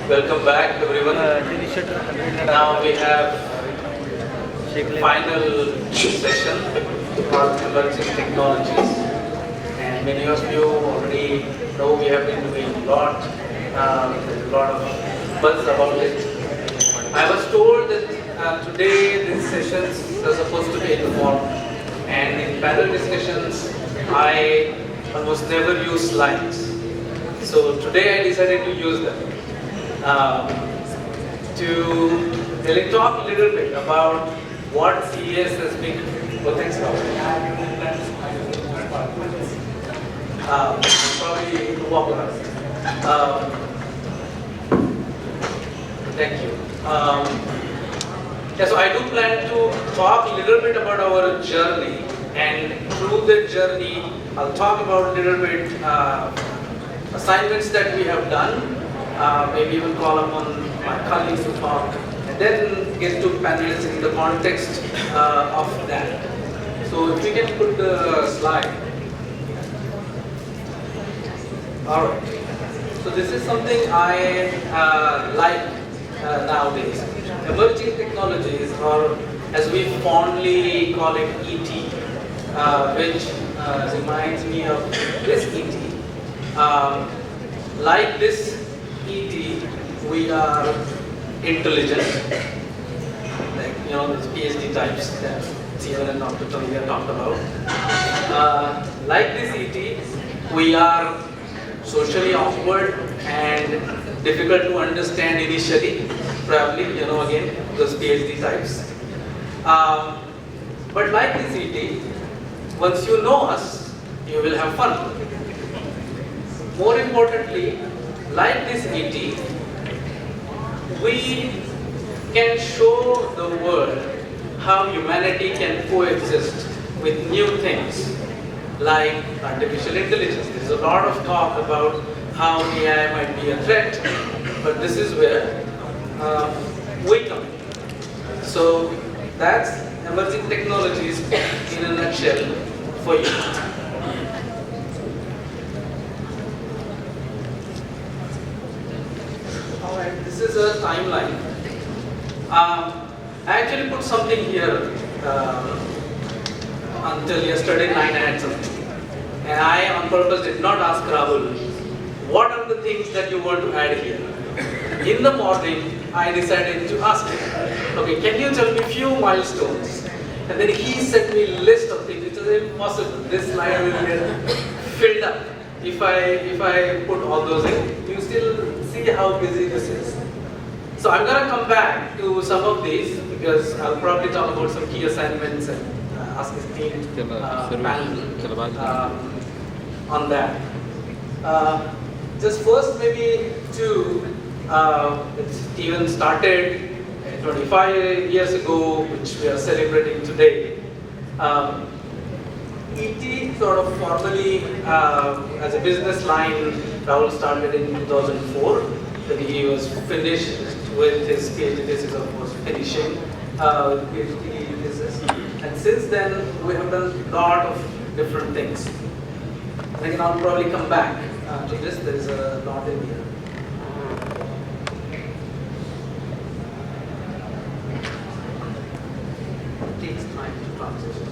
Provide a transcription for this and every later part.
Welcome back, everyone. Now we have final session on emerging technologies, and many of you already know we have been doing a lot. There's a lot of buzz about it. I was told that today these sessions are supposed to be informed, and in panel discussions, I almost never use slides. So today I decided to use them to really talk a little bit about what CES has been. Oh, thanks, probably walk around. Thank you. Yeah, so I do plan to talk a little bit about our journey, and through the journey, I'll talk about a little bit assignments that we have done. Maybe even call upon my colleagues to talk, and then get to panelists in the context of that. So if we can put the slide. All right. So this is something I like nowadays. Emerging technologies, or as we fondly call it, ET, which reminds me of this ET. Like this ET, we are intelligent, like these PhD types that Hiren and Dr. Tandon talked about. Like this ET, we are socially awkward and difficult to understand initially, probably, again, those PhD types. But like this ET, once you know us, you will have fun. More importantly, like this ET, we can show the world how humanity can coexist with new things like artificial intelligence. There's a lot of talk about how AI might be a threat, but this is where we come in. So that's emerging technologies in a nutshell for you. Alright, this is a timeline. I actually put something here until yesterday night I had something. And I on purpose did not ask Rahul, what are the things that you want to add here? In the morning, I decided to ask him, okay, can you tell me a few milestones? And then he sent me a list of things. It was impossible. This slide will get filled up if I put all those in. You still see how busy this is. So I'm going to come back to some of these because I'll probably talk about some key assignments and ask his team panel on that. Just first maybe it's even started 25 years ago, which we are celebrating today. ET sort of formally, as a business line, Rahul started in 2004. When he was finished with his PhD thesis, of course, finishing PhD thesis. And since then, we have done a lot of different things. And again, I'll probably come back to this. There is a lot in here. It takes time to transition.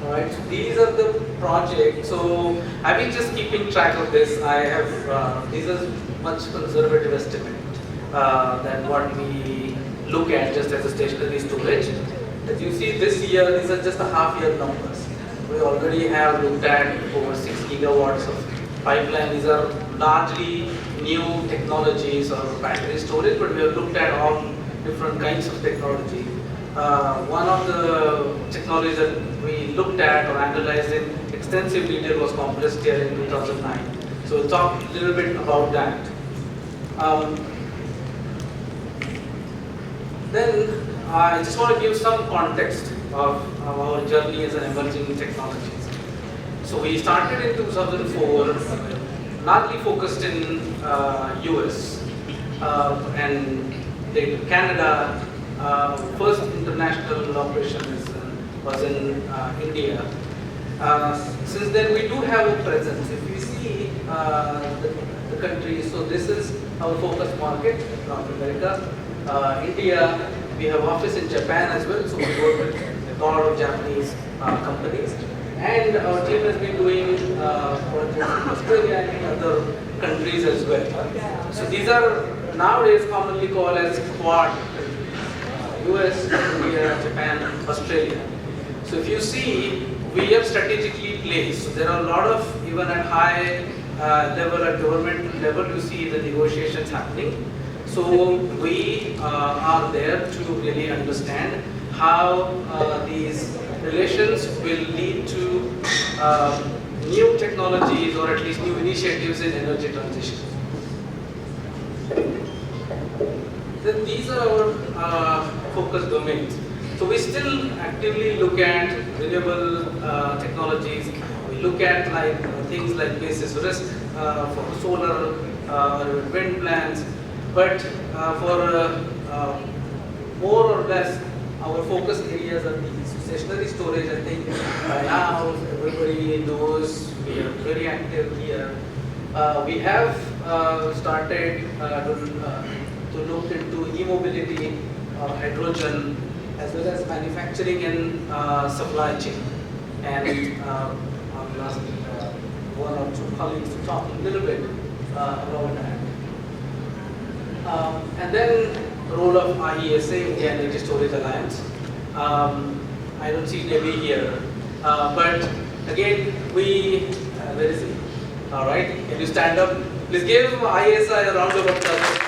Alright, so these are the projects. So I've been just keeping track of this. I have, these are much conservative estimate than what we look at just as a stationary storage. As you see this year, these are just the half-year numbers. We already have looked at over 6 gigawatts of pipeline. These are largely new technologies or battery storage, but we have looked at all different kinds of technology. One of the technologies that we looked at or analyzed in extensive detail was compressed air in 2009. So we'll talk a little bit about that. Then I just want to give some context of our journey as an emerging technologies. So we started in 2004, largely focused in US and later Canada. First international operation was in India. Since then we do have a presence. If you see the countries. So this is our focus market, North America. India, we have office in Japan as well, so we work with a lot of Japanese companies. And our team has been doing projects in Australia and in other countries as well. So these are nowadays commonly called as Quad countries. US, India, Japan, Australia. So if you see, we have strategically placed. So there are a lot of, even at high level, at government level, you see the negotiations happening. So we are there to really understand how these relations will lead to new technologies or at least new initiatives in energy transition. Then these are our focus domains. So we still actively look at renewable technologies. We look at things like basis risk for solar wind plants. But for more or less, our focus areas are these. Stationary storage, I think by now everybody knows we are very active here. We have started to look into e-mobility, hydrogen, as well as manufacturing and supply chain. And I'll ask one or two colleagues to talk a little bit about that. And then role of IESA, India Energy Storage Alliance. I don't see Debbie here, but again, where is he? All right, can you stand up? Please give IESA a round of applause.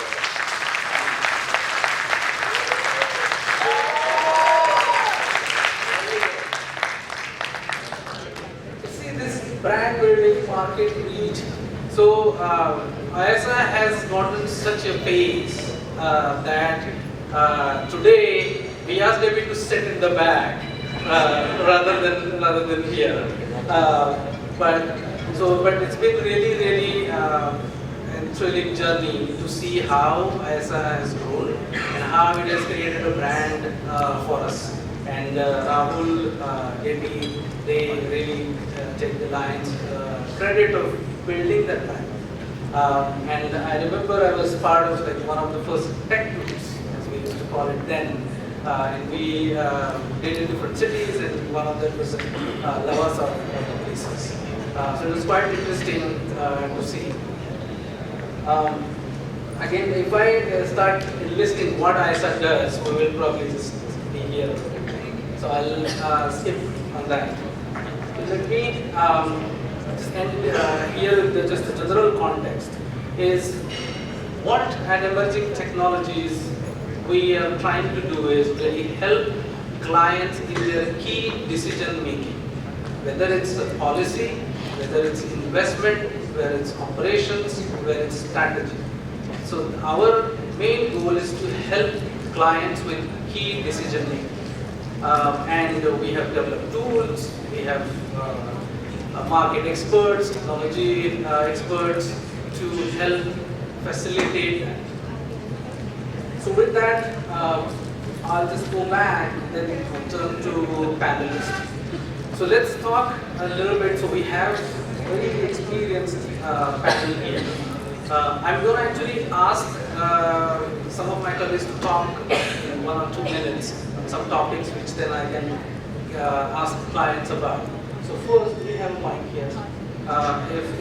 See this brand building, market reach. So IESA has gotten such a pace that today we asked Debbie to sit in the back rather than here. But it's been really a thrilling journey to see how IESA has grown and how it has created a brand for us. And Rahul, Debbie, they really take the lion's credit of building that brand. And I remember I was part of one of the first tech groups, as we used to call it then. And we did in different cities, and one of them was Lavasa places. So it was quite interesting to see. Again, if I start listing what IESA does, we will probably just be here. So I'll skip on that. Let me just end here with just the general context. Is what at emerging technologies we are trying to do is really help clients in their key decision making, whether it's policy, whether it's investment, whether it's operations, whether it's strategy. So our main goal is to help clients with key decision making. And we have developed tools, we have market experts, technology experts to help facilitate that. So with that, I'll just go back and then turn to panelists. So let's talk a little bit. So we have very experienced panel here. I'm going to actually ask some of my colleagues to talk in 1 or 2 minutes on some topics which then I can ask clients about. So first, we have a mic here.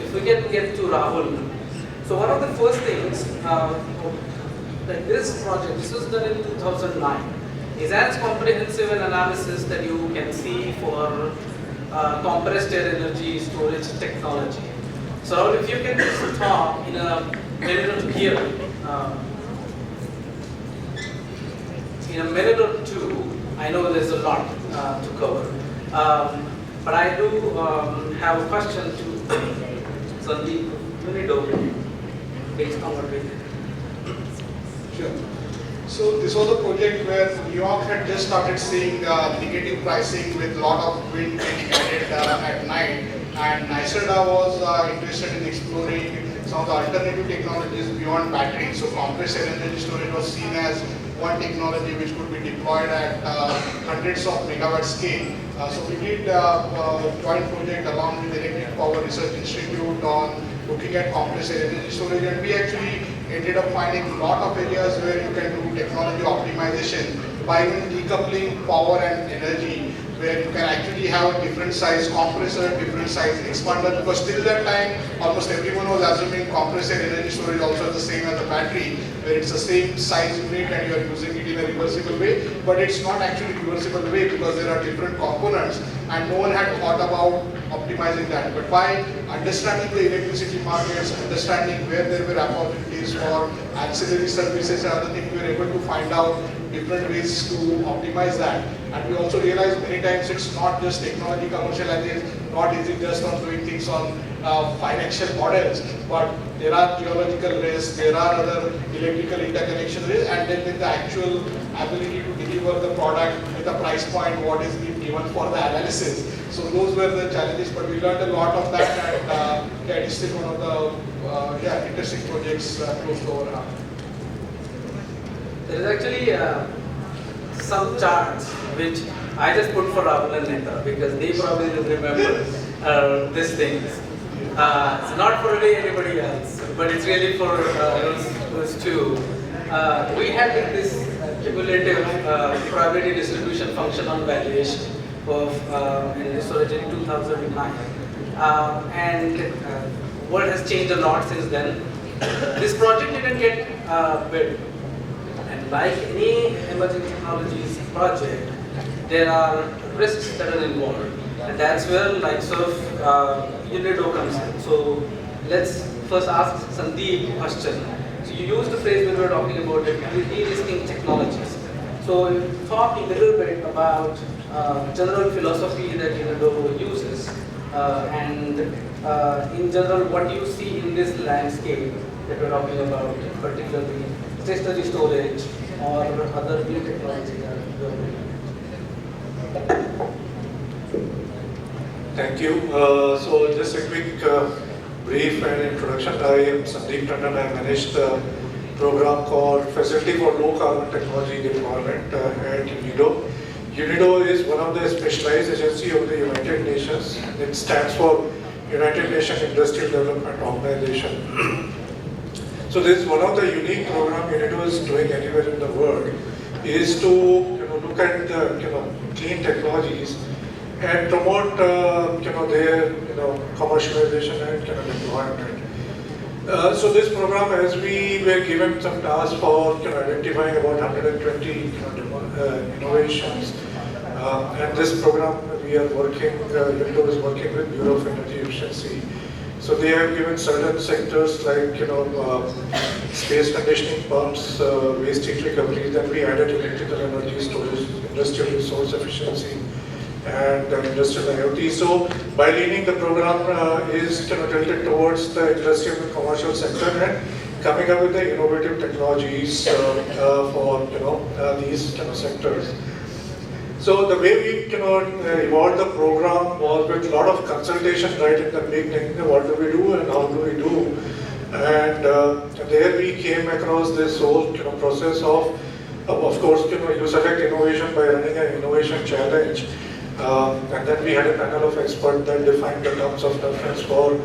If we can get to Rahul. So one of the first things, like this project, this was done in 2009, is as comprehensive an analysis that you can see for compressed air energy storage technology. So if you can just talk in a minute here, in a minute or two, I know there's a lot to cover, but I do have a question to Sandeep, UNIDO, based on what we did. Sure. So this was a project where New York had just started seeing negative pricing with a lot of wind getting added at night, and NYSERDA was interested in exploring some of the alternative technologies beyond batteries. So compressed air energy storage was seen as one technology which could be deployed at hundreds of megawatt scale. So we did a joint project along with the Electric Power Research Institute on looking at compressed energy storage, and we actually ended up finding a lot of areas where you can do technology optimization by even decoupling power and energy, where you can actually have a different size compressor, different size expander, because till that time, almost everyone was assuming compressor energy storage also is the same as the battery, where it's the same size unit and you are using it in a reversible way, but it's not actually reversible way because there are different components and no one had thought about optimizing that. But by understanding the electricity markets, understanding where there were opportunities for ancillary services and other things, we were able to find out different ways to optimize that. And we also realized many times it's not just technology commercialization, not easy just on doing things on financial models, but there are geological risks, there are other electrical interconnection risks, and then with the actual ability to deliver the product with a price point what is being given for the analysis. So those were the challenges, but we learned a lot of that, and that is still one of the interesting projects close to our heart. There is actually some charts which I just put for Rahul and Neta because they probably will remember these things. It's not for really anybody else, but it's really for those two. We had this cumulative probability distribution function on valuation of energy storage in 2009. And world has changed a lot since then. This project didn't get built. And like any emerging technologies project, there are risks that are involved. And that's where likes of UNIDO comes in. So let's first ask Sandeep a question. So you used the phrase when we were talking about de-risking technologies. So talk a little bit about general philosophy that UNIDO uses and in general what you see in this landscape that we're talking about, particularly stationary storage or other new technologies that we're looking at. Thank you. So just a quick brief and introduction. I am Sandeep Tandon. I manage the program called Facility for Low Carbon Technology Deployment at UNIDO. UNIDO is one of the specialized agencies of the United Nations. It stands for United Nations Industrial Development Organization. So this is one of the unique programs UNIDO is doing anywhere in the world, is to look at the clean technologies and promote their commercialization and deployment. So this program, as we were given some tasks for identifying about 120 innovations, and this program we are working, UNIDO is working with Bureau of Energy Efficiency. So they have given certain sectors like space conditioning pumps, waste heat recovery. Then we added electrical energy storage, industrial resource efficiency, and industrial IoT. So by leading the program is tilted towards the industrial and commercial sector and coming up with the innovative technologies for these sectors. So the way we evolved the program was with a lot of consultation right in the beginning. What do we do and how do we do? And there we came across this whole process of course, you select innovation by running an innovation challenge. And then we had a panel of experts that defined the terms of reference for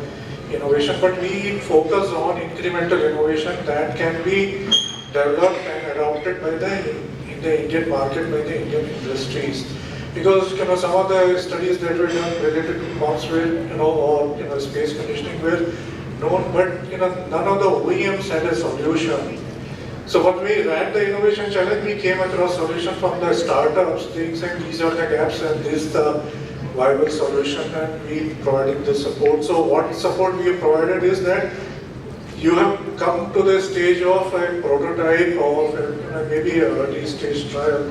innovation. But we focus on incremental innovation that can be developed and adopted by the Indian market, by the Indian industries. Because some of the studies that were done related to pumps were, or space conditioning were known, but none of the OEMs had a solution. So when we ran the innovation challenge, we came across solution from the startups. They said these are the gaps and this is the viable solution, and we providing the support. So what support we have provided is that you have come to the stage of a prototype of maybe an early stage trial,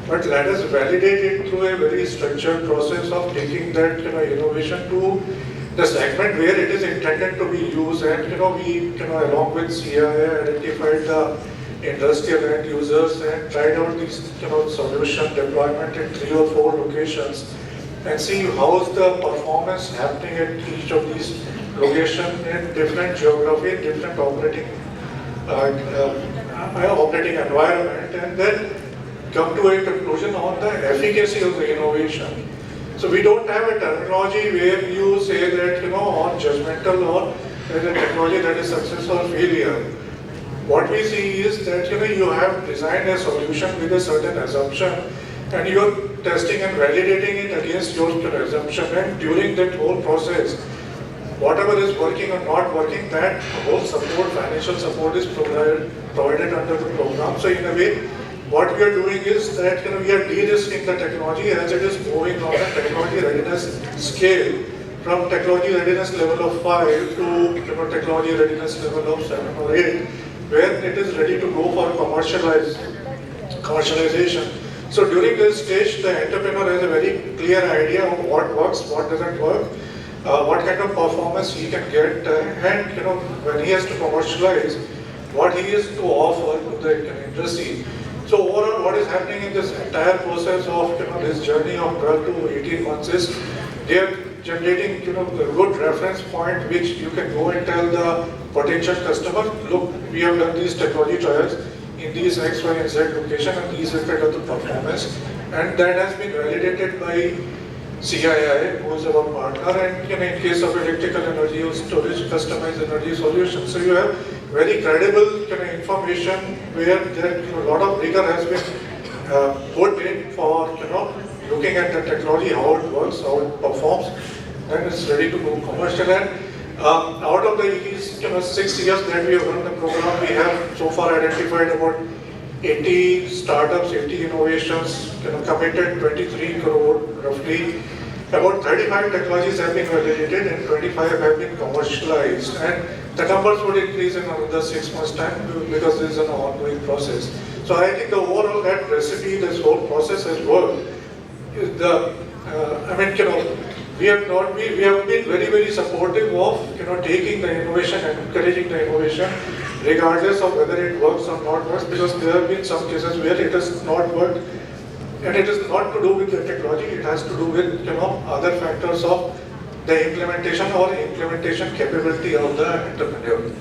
but let us validate it through a very structured process of taking that innovation to the segment where it is intended to be used. And we along with CIA identified the industrial end users and tried out these solution deployment in 3 or 4 locations and see how is the performance happening at each of these locations in different geography, different operating environment, and then come to a conclusion on the efficacy of the innovation. So we don't have a terminology where you say that on judgmental or as a technology that is success or failure. What we see is that you have designed a solution with a certain assumption, and you're testing and validating it against your assumption, and during that whole process, whatever is working or not working, that whole support, financial support is provided under the program. So in a way, what we are doing is that we are de-risking the technology as it is moving on the technology readiness scale from technology readiness level of 5 to technology readiness level of 7 or 8, where it is ready to go for commercialization. So during this stage, the entrepreneur has a very clear idea of what works, what doesn't work, what kind of performance he can get, and when he has to commercialize, what he is to offer to the industry. So overall, what is happening in this entire process of this journey of 12 to 18 months is they are generating a good reference point which you can go and tell the potential customer, look, we have done these technology trials in these X, Y, and Z location, and these are kind of the performance, and that has been validated by CII, who is our partner, and in case of electrical energy or storage, customized energy solutions. So you have very credible information where a lot of rigor has been put in for looking at the technology, how it works, how it performs, then it's ready to go commercial. And out of these 6 years that we have run the program, we have so far identified about 80 startups, 80 innovations, committed 23 crore roughly. About 35 technologies have been validated and 25 have been commercialized. And the numbers would increase in another 6 months' time because this is an ongoing process. So I think the overall that recipe, this whole process has worked. We have been very, very supportive of taking the innovation and encouraging the innovation, regardless of whether it works or not works, because there have been some cases where it has not worked, and it is not to do with the technology; it has to do with other factors of the implementation or implementation capability of the entrepreneur.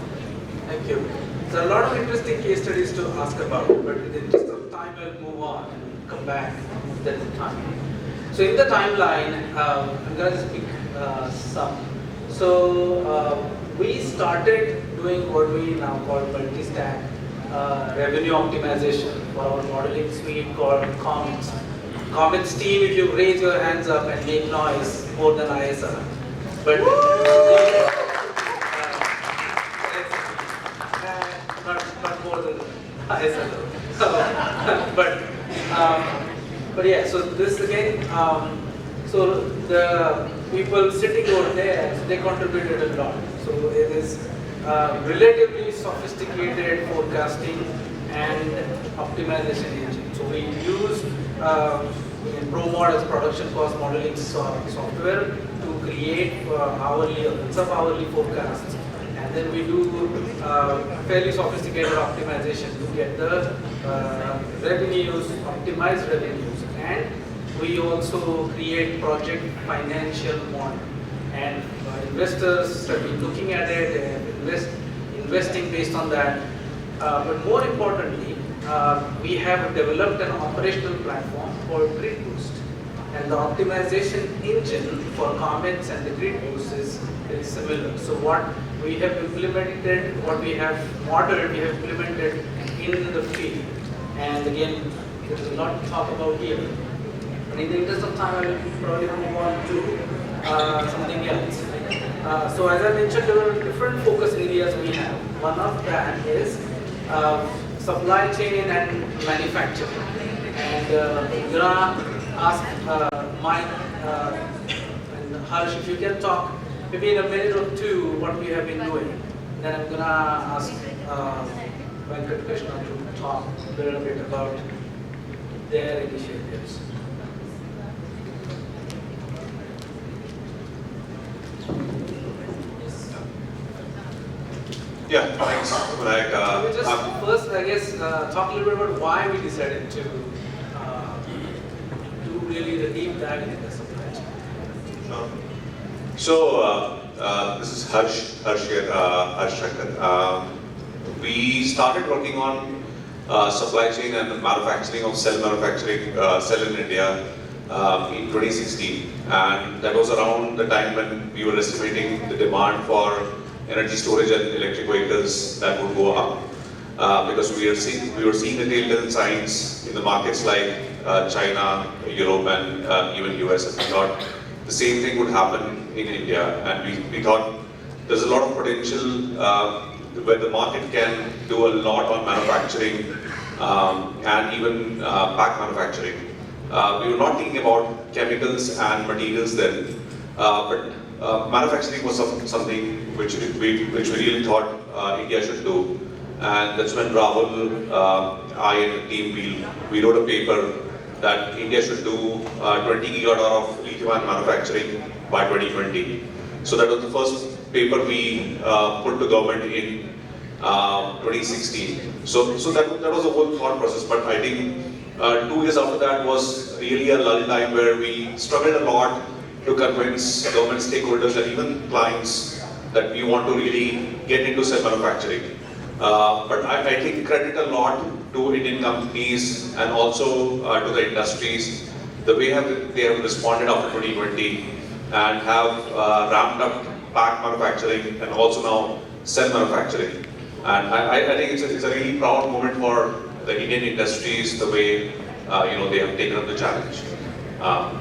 Thank you. So a lot of interesting case studies to ask about, but in the interest of time, I'll move on and come back. There is time. So in the timeline, I'm going to speak some. So we started doing what we now call multi-stack revenue optimization for our modeling suite called Cummins. Cummins team, if you raise your hands up and make noise more than ISR. But not more than ISR. But yeah, so this again, so the people sitting over there, they contributed a lot. So it is relatively sophisticated forecasting and optimization engine. So we use ProMod as production cost modeling software to create hourly or sub-hourly forecasts. And then we do fairly sophisticated optimization to get the revenues, optimized revenues. And we also create project financial model. And investors have been looking at it and investing based on that. But more importantly, we have developed an operational platform called Grid Boost. And the optimization engine for Cummins and the Grid Boost is very similar. So what we have implemented, what we have modeled, we have implemented in the field. And again, there is a lot to talk about here. But in the interest of time, I will probably move on to something else. So as I mentioned, there are different focus areas we have. One of that is supply chain and manufacturing. And I'm gonna ask Mike and Harsh if you can talk maybe in a minute or two what we have been doing. Then I'm gonna ask Venkata Krishna to talk a little bit about their initiatives. Yeah, thanks, Vinayak. First, I guess, talk a little bit about why we decided to do really the deep dive into the supply chain. Sure. So, this is Harsh here, Harsh Shankar. We started working on supply chain and the manufacturing of cell in India in 2016, and that was around the time when we were estimating the demand for energy storage and electric vehicles that would go up. Because we were seeing the telltale signs in the markets like China, Europe, and even US. And we thought the same thing would happen in India, and we thought there's a lot of potential where the market can do a lot on manufacturing and even pack manufacturing. We were not thinking about chemicals and materials then, but manufacturing was something which we really thought India should do. And that's when Rahul, I and the team, we wrote a paper that India should do 20 gigawatt of lithium-ion manufacturing by 2020. So that was the first paper we put to government in 2016. So that was the whole thought process. But I think 2 years after that was really a lull time where we struggled a lot to convince government stakeholders and even clients that we want to really get into cell manufacturing. But I think credit a lot to Indian companies and also to the industries, the way they have responded after 2020 and have ramped up pack manufacturing and also now cell manufacturing. And I think it's a really proud moment for the Indian industries, the way they have taken up the challenge.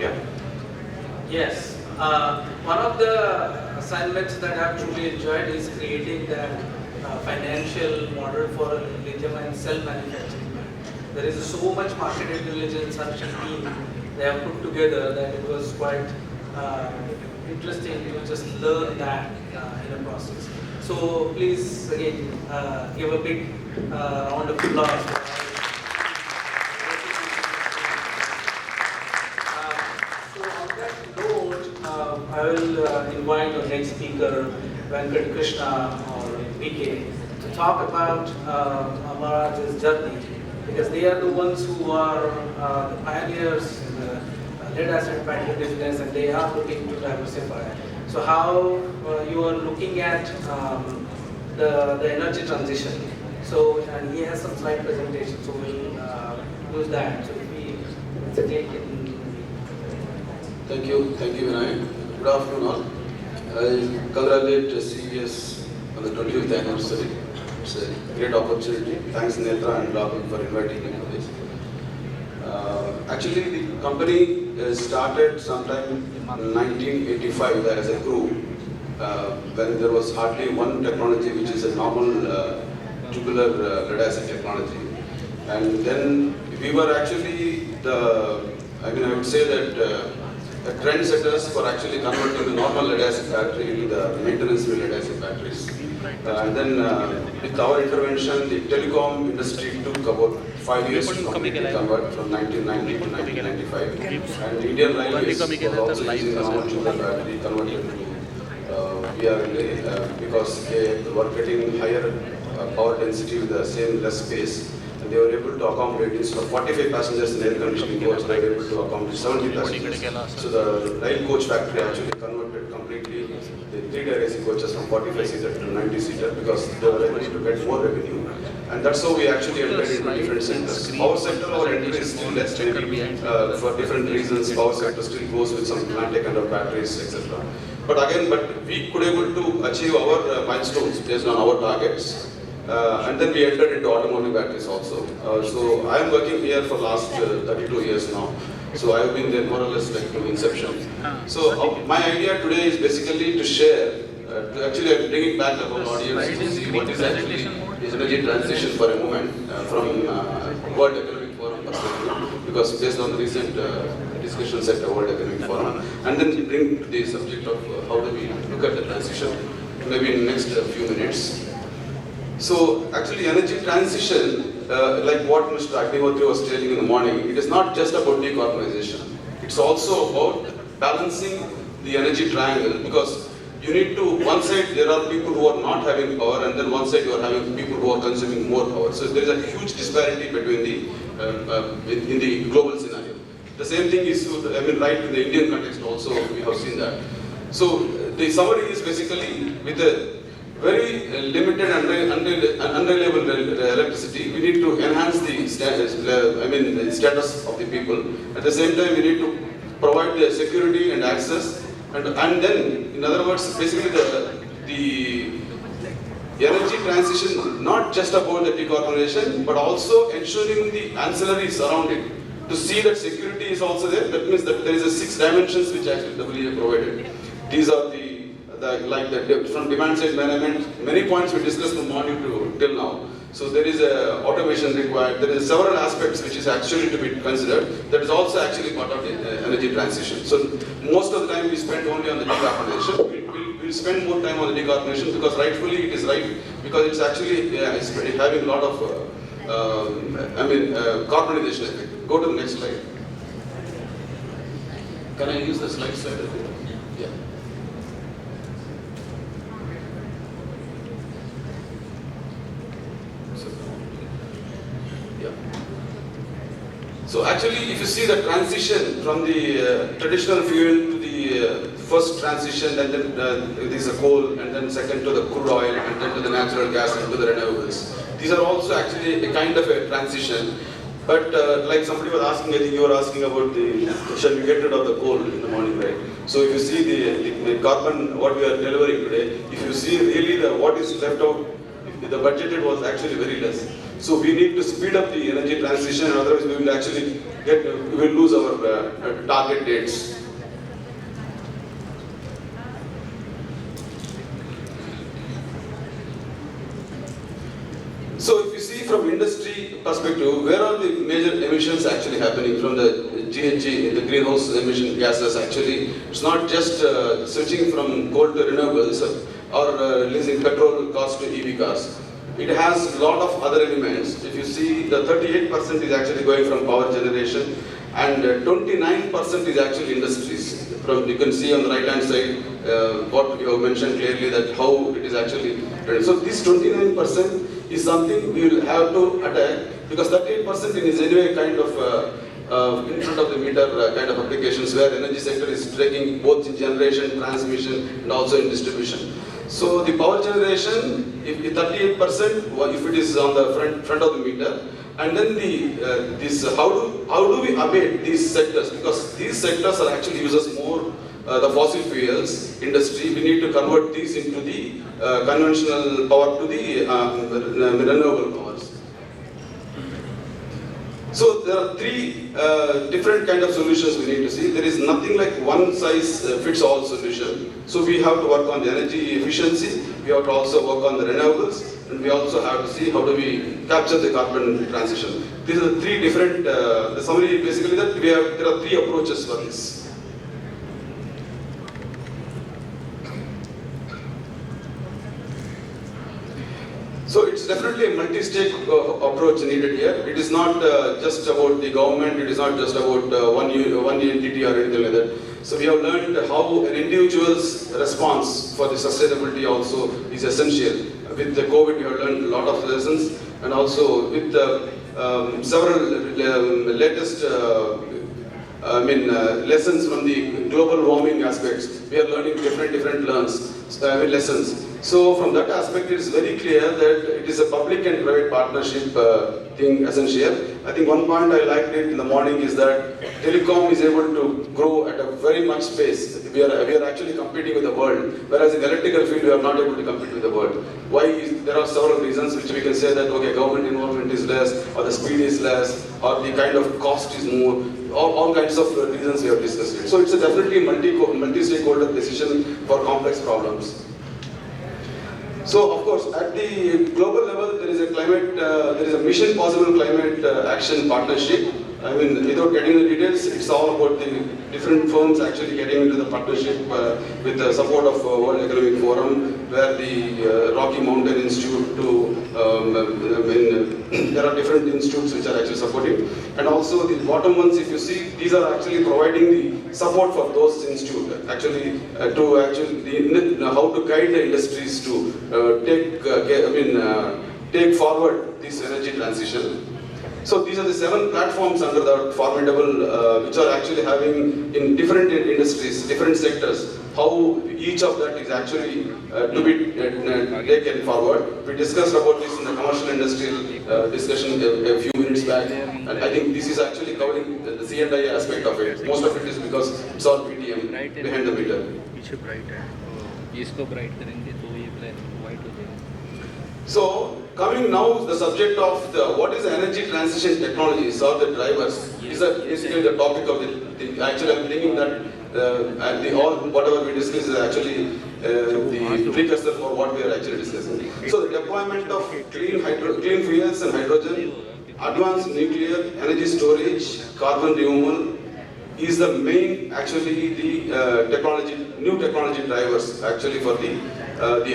Yeah. Yes. One of the assignments that I've truly enjoyed is creating that financial model for lithium-ion cell manufacturing. There is so much market intelligence and team they have put together that it was quite interesting to just learn that in a process. So please again give a big round of applause. So on that note, I will invite our next speaker, Venkata, Krishna, or VK, to talk about Amara's journey, because they are the ones who are the pioneers in the lead acid battery business, and they are looking to diversify. So how you are looking at the energy transition. So and he has some slide presentation, so we'll use that. So if we take it. Thank you, Vinayak. Good afternoon all. I congratulate CVS on the 25th anniversary. It's a great opportunity. Thanks Netra and Rahul for inviting me for this. Actually, the company started sometime in 1985 as a group when there was hardly one technology, which is a normal tubular lead acid technology. And then we were actually I would say that the trendsetters for actually converting the normal lead acid battery into the maintenance-free lead acid batteries. And then with our intervention, the telecom industry took about 5 years to completely convert from 1990 to 1995. And Indian Railways was also using the normal tubular battery converted to VRLA because they were getting higher power density with the same less space. They were able to accommodate, instead of 45 passengers in air conditioning coach, they were able to accommodate 70 passengers. So the rail coach factory actually converted completely the 3-tier AC coaches from 45-seater to 90-seater because they were able to get more revenue. And that's how we actually entered into different sectors. Power sector, our entry is still less for different reasons. Power sector still goes with some plant kind of batteries, etc. But we could able to achieve our milestones based on our targets. And then we entered into automotive batteries also. So I am working here for last 32 years now. So I have been there more or less like from inception. So my idea today is basically to share, actually I'm bringing back the whole audience to see what is actually energy transition for a moment from World Economic Forum perspective, because based on the recent discussions at the World Economic Forum, and then bring the subject of how do we look at the transition maybe in the next few minutes. So actually energy transition, like what Mr. Agnihotri was telling in the morning, it is not just about decarbonization. It's also about balancing the energy triangle, because you need to, one side there are people who are not having power, and then one side you are having people who are consuming more power. So there is a huge disparity between in the global scenario. The same thing is, right in the Indian context also we have seen that. So the summary is basically, with a very limited and unreliable electricity, we need to enhance the status of the people. At the same time, we need to provide the security and access, and then, in other words, basically the transition not just about the decarbonization, but also ensuring the ancillaries around it. To see that security is also there, that means that there is a 6 dimensions which actually WA provided. These are from demand side management, many points we discussed from morning to till now. So there is a automation required, there is several aspects which is actually to be considered, that is also actually part of the energy transition. So most of the time we spend only on the decarbonization. We'll spend more time on the decarbonization because rightfully it is right, because it's actually it's having a lot of carbonization effect. Go to the next slide. Can I use the slide? Yeah. So actually, if you see the transition from the traditional fuel to the first transition, and then there is a coal, and then second to the crude oil, and then to the natural gas, and to the renewables. These are also actually a kind of a transition. But like somebody was asking, I think you were asking about shall we get rid of the coal in the morning, right? So if you see the carbon, what we are delivering today, if you see really what is left out, the budgeted was actually very less. So we need to speed up the energy transition, otherwise we will actually we will lose our target dates. So if you see from industry perspective, where are the major emissions actually happening from the GHG, the greenhouse emission gases actually? It's not just switching from coal to renewables or releasing petrol cars to EV cars. It has a lot of other elements. If you see, the 38% is actually going from power generation, and 29% is actually industries. You can see on the right hand side what you have mentioned clearly, that how it is actually. So this 29% is something we will have to attack, because 38% is anyway kind of in front of the meter kind of applications, where energy sector is taking both in generation, transmission, and also in distribution. So the power generation, if 38%, if it is on the front of the meter, and then how do we abate these sectors? Because these sectors are actually uses more the fossil fuels industry. We need to convert these into the conventional power to the renewable powers. So there are 3 different kind of solutions we need to see. There is nothing like one size fits all solution. So we have to work on the energy efficiency, we have to also work on the renewables, and we also have to see how do we capture the carbon transition. These are the 3 different, the summary basically that there are 3 approaches for this. So it's definitely a multi-stake approach needed here. It is not just about the government, it is not just about one entity or anything like that. So we have learned how an individual's response for the sustainability also is essential. With the COVID, we have learned a lot of lessons, and also with several latest lessons from the global warming aspects. We are learning different lessons. So from that aspect, it is very clear that it is a public and private partnership thing essential. I think one point I liked it in the morning is that telecom is able to grow at a very much pace. We are actually competing with the world, whereas in electrical field we are not able to compete with the world. There are several reasons which we can say that okay, government involvement is less, or the speed is less, or the kind of cost is more. All kinds of reasons we have discussed it. So it's a definitely multi-stakeholder decision for complex problems. So of course, at the global level, there is a Mission Possible Climate Action Partnership. I mean, without getting the details, it's all about the different firms actually getting into the partnership with the support of World Economic Forum, where the Rocky Mountain Institute there are different institutes which are actually supporting. And also the bottom ones, if you see, these are actually providing the support for those institutes, actually how to guide the industries to take forward this energy transition. So these are the 7 platforms under the formidable, which are actually having in different industries, different sectors, how each of that is actually to be taken forward. We discussed about this in the commercial industrial discussion a few minutes back, and I think this is actually covering the C&I aspect of it. Most of it is because it's all PTM behind the meter. So coming now the subject of what is the energy transition technologies or the drivers is basically the topic of the actually I'm thinking that and whatever we discuss is actually the precursor for what we are actually discussing. So the deployment of clean fuels and hydrogen, advanced nuclear energy storage, carbon removal is the main actually the new technology drivers actually for the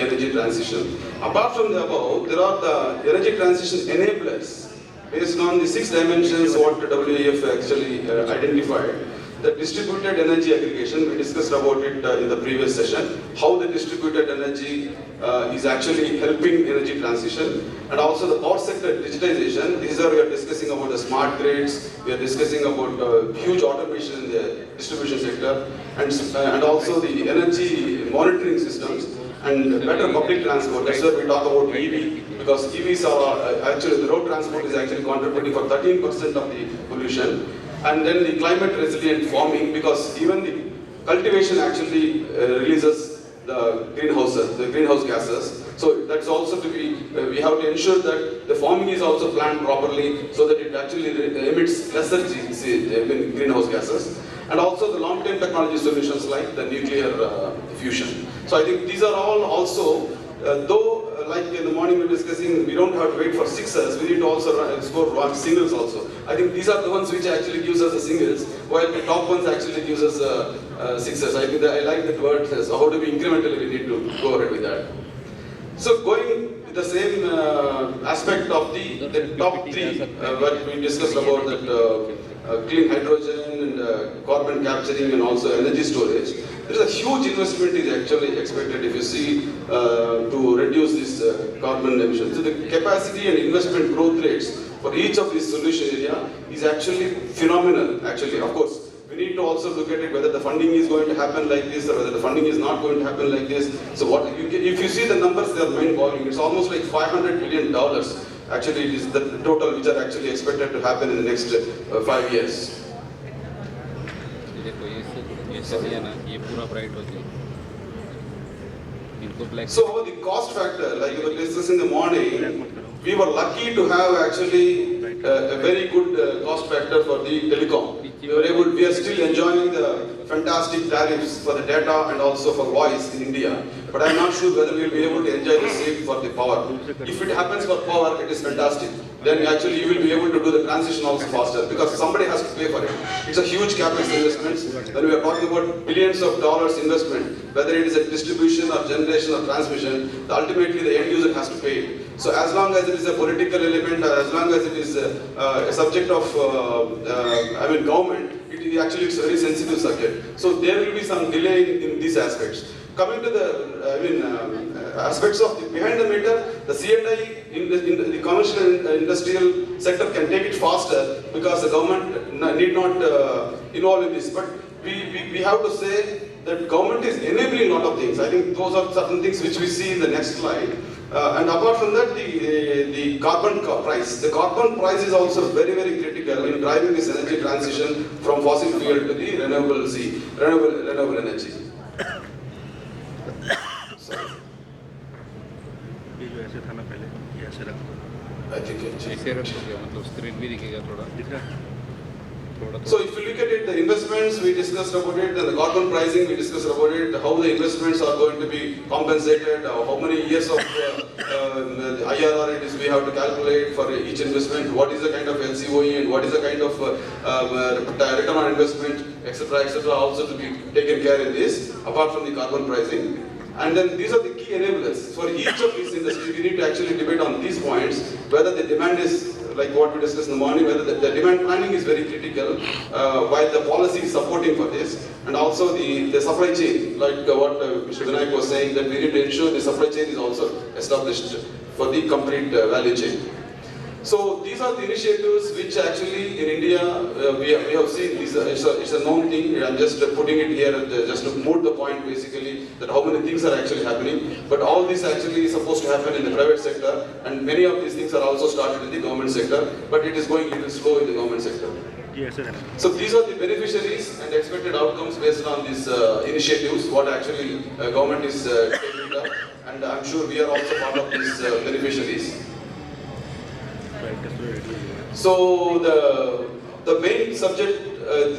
energy transition. Apart from the above, there are the energy transition enablers based on the 6 dimensions what the WEF actually identified. The distributed energy aggregation, we discussed about it in the previous session, how the distributed energy is actually helping energy transition, and also the power sector digitization. These are we are discussing about the smart grids, we are discussing about huge automation in the distribution sector, and also the energy monitoring systems, and better public transport. That's why we talk about EV, because EVs are actually, the road transport is actually contributing for 13% of the pollution. And then the climate resilient farming, because even the cultivation actually releases the greenhouse gases. So that's also to be, we have to ensure that the farming is also planned properly so that it actually emits lesser greenhouse gases. And also the long-term technology solutions like the nuclear fusion. So I think these are all also, though like in the morning we were discussing, we don't have to wait for sixers, we need to also score singles also. I think these are the ones which actually gives us the singles, while the top ones actually gives us sixers. I think I like that word, so how do we incrementally we need to go ahead with that. So going with the same aspect of the top 3, what we discussed about that clean hydrogen and carbon capturing and also energy storage. There is a huge investment is actually expected if you see to reduce this carbon emissions. So the capacity and investment growth rates for each of these solution area is actually phenomenal. Actually, of course, we need to also look at it whether the funding is going to happen like this or whether the funding is not going to happen like this. So what if you see the numbers, they are mind-boggling. It's almost like $500 billion. Actually, it is the total which are actually expected to happen in the next 5 years. So the cost factor, like we were discussing in the morning, we were lucky to have actually a very good cost factor for the telecom. We are still enjoying the fantastic tariffs for the data and also for voice in India. But I'm not sure whether we'll be able to enjoy the same for the power. If it happens for power, it is fantastic. Then actually you will be able to do the transition also faster because somebody has to pay for it. It's a huge capex investments. When we are talking about billions of dollars investment, whether it is a distribution or generation or transmission, ultimately the end user has to pay it. So as long as it is a political element, or as long as it is a subject of government, it actually it's a very sensitive subject. So there will be some delay in these aspects. Coming to the aspects of behind the meter, the C&I in the commercial and industrial sector can take it faster because the government need not involve in this. But we have to say that government is enabling a lot of things. I think those are certain things which we see in the next slide. And apart from that, the carbon price. The carbon price is also very, very critical in driving this energy transition from fossil fuel to the renewable energy. I think so if you look at it, the investments we discussed about it, and the carbon pricing we discussed about it, how the investments are going to be compensated, how many years of IRR it is we have to calculate for each investment, what is the kind of LCOE and what is the kind of return on investment, etc., also to be taken care in this, apart from the carbon pricing. And then these are the key enablers. For each of these industries, we need to actually debate on these points, whether the demand is like what we discussed in the morning, whether the demand planning is very critical, while the policy is supporting for this, and also the supply chain, like what Mr. Vinayak was saying, that we need to ensure the supply chain is also established for the complete value chain. So these are the initiatives which actually in India we have seen. It's a known thing. I'm just putting it here just to moot the point basically that how many things are actually happening. But all this actually is supposed to happen in the private sector, and many of these things are also started in the government sector. But it is going a little slow in the government sector. Yes, sir. So these are the beneficiaries and expected outcomes based on these initiatives. What actually government is taking up. And and I'm sure we are also part of these beneficiaries. So the main subject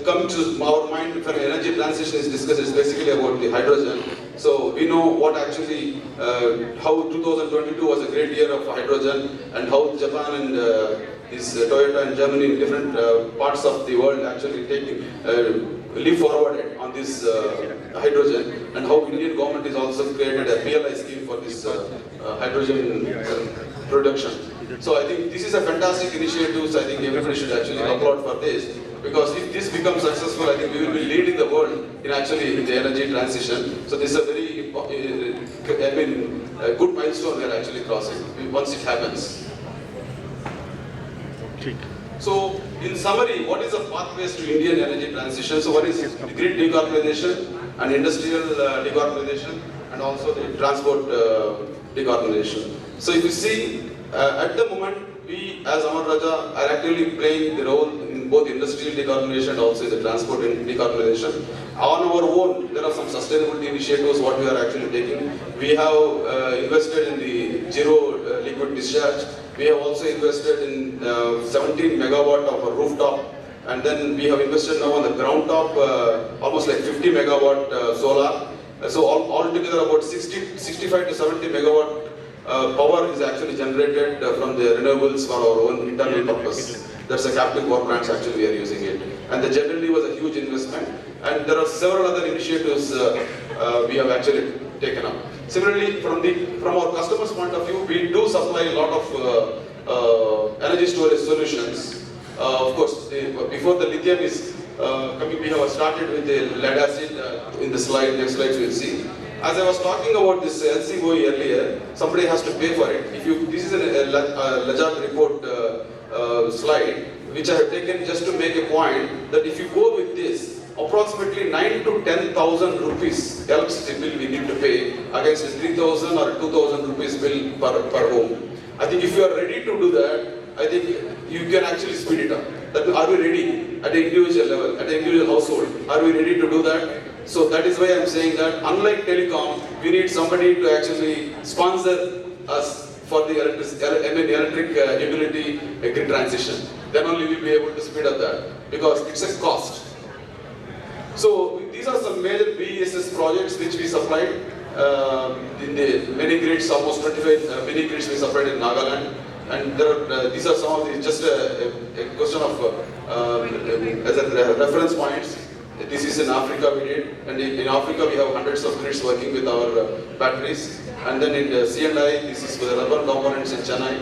coming to our mind when energy transition is discussed is basically about the hydrogen. So we know what actually, how 2022 was a great year of hydrogen, and how Japan and Toyota and Germany in different parts of the world actually taking leap forward on this hydrogen, and how Indian government is also created a PLI scheme for this hydrogen production. So I think this is a fantastic initiative. So I think everybody should actually applaud for this, because if this becomes successful, I think we will be leading the world in actually the energy transition. So this is a very, a good milestone we are actually crossing once it happens. So, in summary, what is the pathways to Indian energy transition? So, what is grid decarbonization and industrial decarbonization, and also the transport decarbonization. So, if you see, at the moment, we as Anuradda are actively playing the role in both industrial decarbonization and also the transport decarbonization. On our own, there are some sustainability initiatives what we are actually taking. We have invested in the zero liquid discharge. We have also invested in 17 megawatt of a rooftop, and then we have invested now on the ground top almost like 50 megawatt solar. So altogether about 65 to 70 megawatt power is actually generated from the renewables for our own internal purpose. That's a captive power plants actually we are using it. And the generally was a huge investment. And there are several other initiatives we have actually taken up. Similarly, from our customers' point of view, we do supply a lot of energy storage solutions. Of course, before the lithium is coming, we have started with the lead acid in the slide. Next slide, you will see. As I was talking about this LCOE earlier, somebody has to pay for it. This is a Lajat report slide, which I have taken just to make a point that if you go with this, approximately 9 to 10,000 rupees electricity bill we need to pay against a 3,000 or 2,000 rupees bill per home. I think if you are ready to do that, I think you can actually speed it up. Are we ready at an individual level, at an individual household? Are we ready to do that? So that is why I am saying that unlike telecom, we need somebody to actually sponsor us for the electric utility grid transition. Then only we will be able to speed up that, because it's a cost. So these are some major BESS projects which we supplied in the mini grids, almost 25 mini grids we supplied in Nagaland. And there are, these are some of the, just a question of, as a reference points. This is in Africa we did, and in Africa we have hundreds of grids working with our batteries. And then in the C&I, this is for the urban components in Chennai.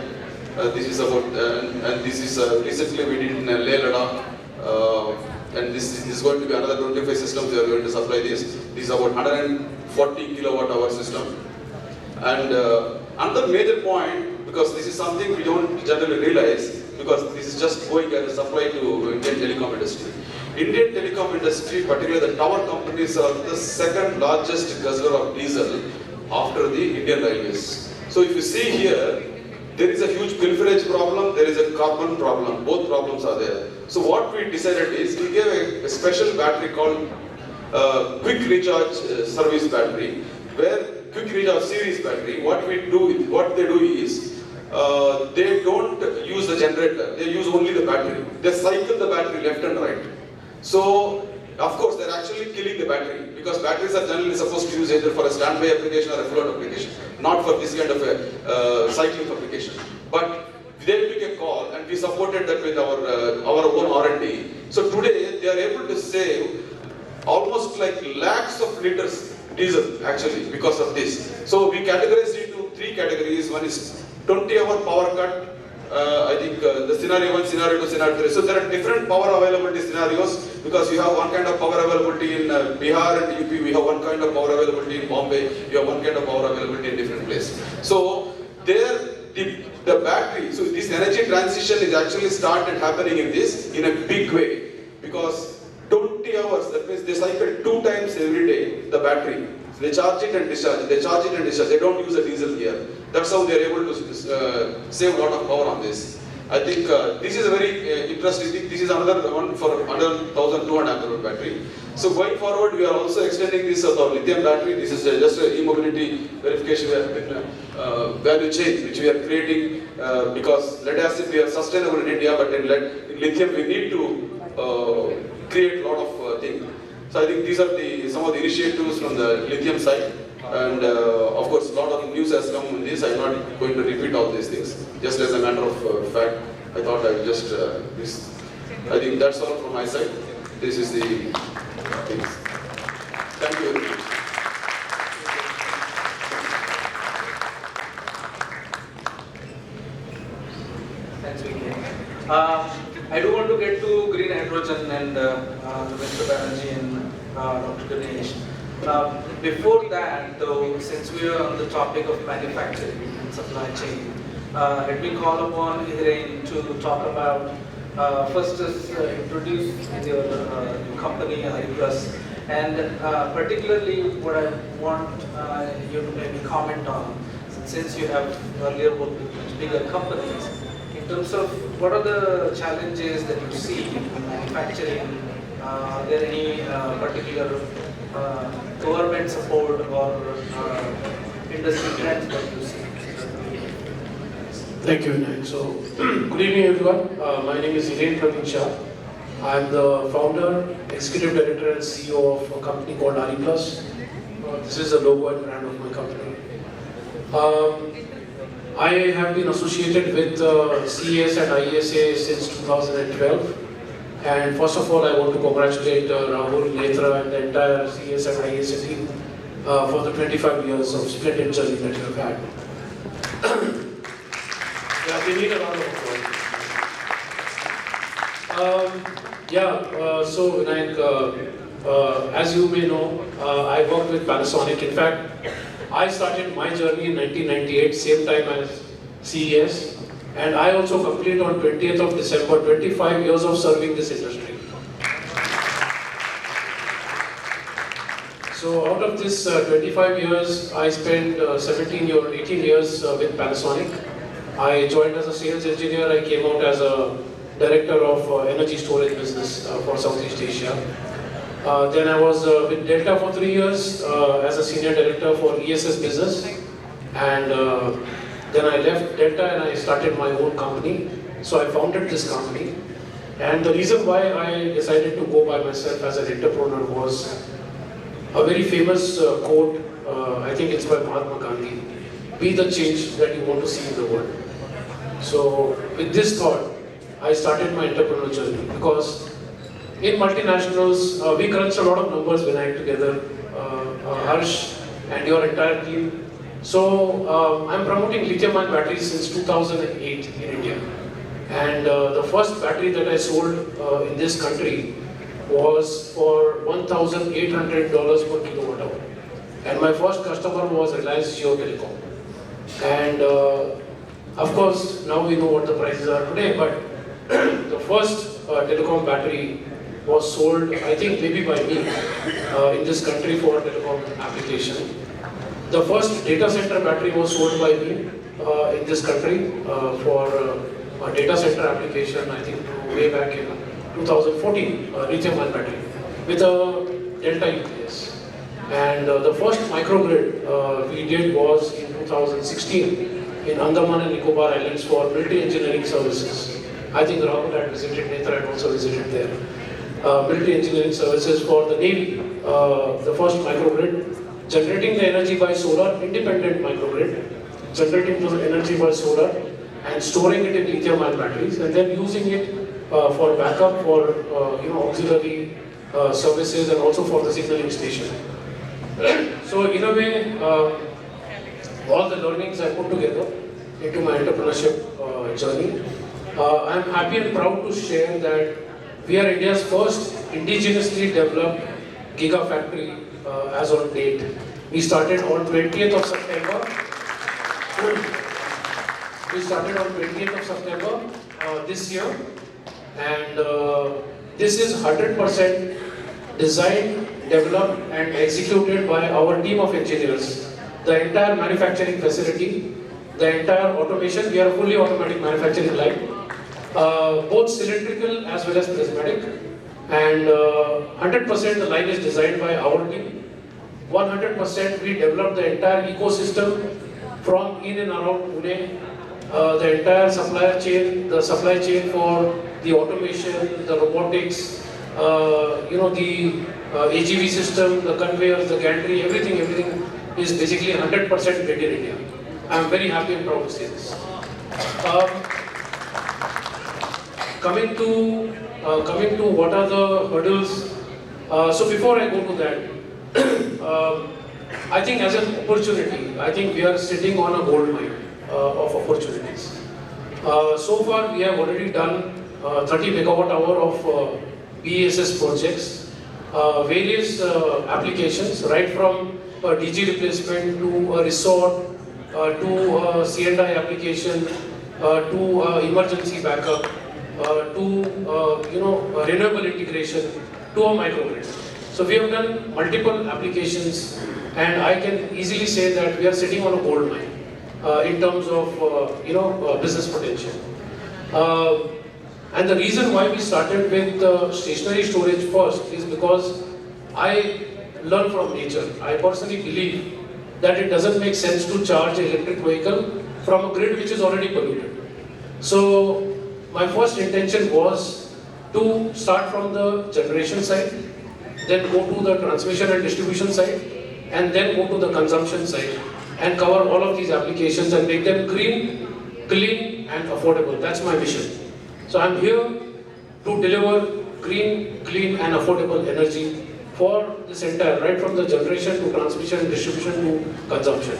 This is about, and this is recently we did in Leh Ladakh. And this is going to be another 25 systems we are going to supply this. This is about 140 kilowatt hour system. And another major point, because this is something we don't generally realize, because this is just going as a supply to Indian telecom industry. Indian telecom industry, particularly the tower companies, are the second largest guzzler of diesel after the Indian Railways. So if you see here, there is a huge pilferage problem, there is a carbon problem, both problems are there. So what we decided is, we gave a special battery called quick recharge service battery, where quick recharge series battery, what they do is, they don't use the generator, they use only the battery. They cycle the battery left and right. So, of course, they're actually killing the battery, because batteries are generally supposed to use either for a standby application or a float application, not for this kind of a cycling application. But they took a call, and we supported that with our own R&D. So today, they are able to save almost like lakhs of liters diesel, actually, because of this. So we categorized it into three categories. One is 20-hour power cut. I think the scenario 1, scenario 2, scenario 3. So there are different power availability scenarios, because you have one kind of power availability in Bihar and UP, we have one kind of power availability in Bombay, you have one kind of power availability in different places. So there, the battery, so this energy transition is actually started happening in a big way, because 20 hours, that means they cycle 2 times every day, the battery. So they charge it and discharge, they charge it and discharge, they don't use a diesel here. That's how they are able to save a lot of power on this. I think this is a very interesting thing. This is another one for another 1200 ampere battery. So going forward, we are also extending this of our lithium battery. This is just a e-mobility verification value chain which we are creating because lead acid we are sustainable in India, but in lithium we need to create a lot of things. So I think these are some of the initiatives from the lithium side, and of course a lot of news has come on this. I'm not going to repeat all these things. Just as a matter of fact, I thought I would just I think that's all from my side. This is the things. Thank you very much. Thanks, Vinayak. I do want to get to green hydrogen and Mr. Banerjee and Dr. Ganesh. Before that, though, since we are on the topic of manufacturing and supply chain, let me call upon Hiren to talk about first is introduce your company REPlus, and particularly what I want you to maybe comment on, since you have earlier worked with much bigger companies, in terms of what are the challenges that you see in manufacturing. Are there any particular government support or industry trends that you see? Thank you, Vinayak. So, good evening, everyone. My name is Hiren Shah. I am the founder, executive director, and CEO of a company called REPlus. This is the logo and brand of my company. I have been associated with CES and IESA since 2012. And first of all, I want to congratulate Rahul, Netra, and the entire CES and IESA team for the 25 years of splendid journey that you have had. Yeah, we need a round of applause. So Vinayak, as you may know, I worked with Panasonic. In fact, I started my journey in 1998, same time as CES, and I also completed on 20th of December, 25 years of serving this industry. So out of this 25 years, I spent 18 years with Panasonic. I joined as a sales engineer. I came out as a director of energy storage business for Southeast Asia. Then I was with Delta for 3 years as a senior director for ESS business. And then I left Delta and I started my own company. So I founded this company. And the reason why I decided to go by myself as an entrepreneur was a very famous quote, I think it's by Mahatma Gandhi: be the change that you want to see in the world. So with this thought, I started my entrepreneurial journey, because in multinationals, we crunch a lot of numbers Vinayak together, Harsh and your entire team. So I'm promoting lithium-ion batteries since 2008 in India. And the first battery that I sold in this country was for $1,800 per kilowatt hour. And my first customer was Reliance Jio Telecom. And of course, now we know what the prices are today, but the first telecom battery was sold, I think maybe by me, in this country for telecom application. The first data center battery was sold by me in this country for a data center application, I think way back in 2014, lithium-ion battery with a Delta UPS. And the first microgrid we did was in 2016 in Andaman and Nicobar Islands for military engineering services. I think Rahul had visited, Netra had also visited there. Military engineering services for the Navy, the first microgrid, generating the energy by solar, independent microgrid, generating the energy by solar and storing it in lithium-ion batteries, and then using it for backup, for auxiliary services, and also for the signaling station. So in a way, all the learnings I put together into my entrepreneurship journey. I am happy and proud to share that we are India's first indigenously developed gigafactory as on date. We started on 20th of September. We started on 20th of September this year, and this is 100% designed, developed and executed by our team of engineers. The entire manufacturing facility, the entire automation, we are a fully automatic manufacturing line. both cylindrical as well as prismatic, and 100% the line is designed by our team. 100% we developed the entire ecosystem from in and around Pune, the entire supply chain for the automation, the robotics, the AGV system, the conveyors, the gantry, everything is basically 100% made in India. I am very happy and proud to say this. Coming to what are the hurdles. So before I go to that, I think as an opportunity, I think we are sitting on a gold mine of opportunities. So far we have already done 30 megawatt hour of BESS projects, various applications, right from a DG replacement to a resort, to a C&I application, to emergency backup, to renewable integration, to a microgrid. So we have done multiple applications, and I can easily say that we are sitting on a gold mine in terms of business potential. And the reason why we started with stationary storage first is because I learn from nature. I personally believe that it doesn't make sense to charge an electric vehicle from a grid which is already polluted. So my first intention was to start from the generation side, then go to the transmission and distribution side, and then go to the consumption side, and cover all of these applications and make them green, clean and affordable. That's my vision. So I'm here to deliver green, clean and affordable energy for this entire, right from the generation to transmission, distribution to consumption.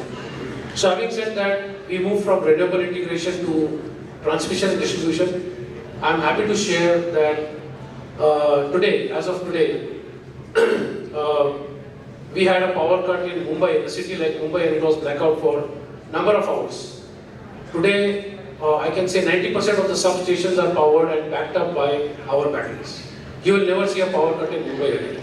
So having said that, we move from renewable integration to transmission and distribution. I'm happy to share that today, as of today, we had a power cut in Mumbai, in a city like Mumbai, and it was blackout for a number of hours. Today, I can say 90% of the substations are powered and backed up by our batteries. You will never see a power cut in Mumbai again.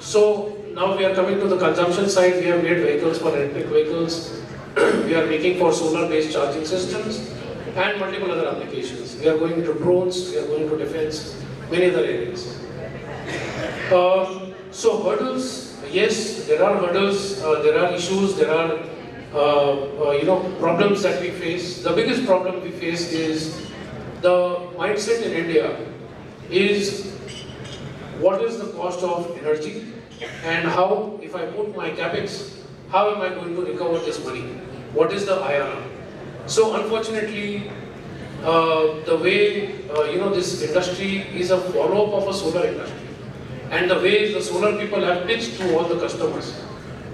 So now we are coming to the consumption side. We have made vehicles for electric vehicles. We are making for solar-based charging systems and multiple other applications. We are going into drones, we are going to defense, many other areas. So hurdles, yes, there are hurdles, there are issues, there are problems that we face. The biggest problem we face is the mindset in India is what is the cost of energy and how, if I put my capex, how am I going to recover this money? What is the IRR? So unfortunately, the way this industry is a follow-up of a solar industry, and the way the solar people have pitched to all the customers,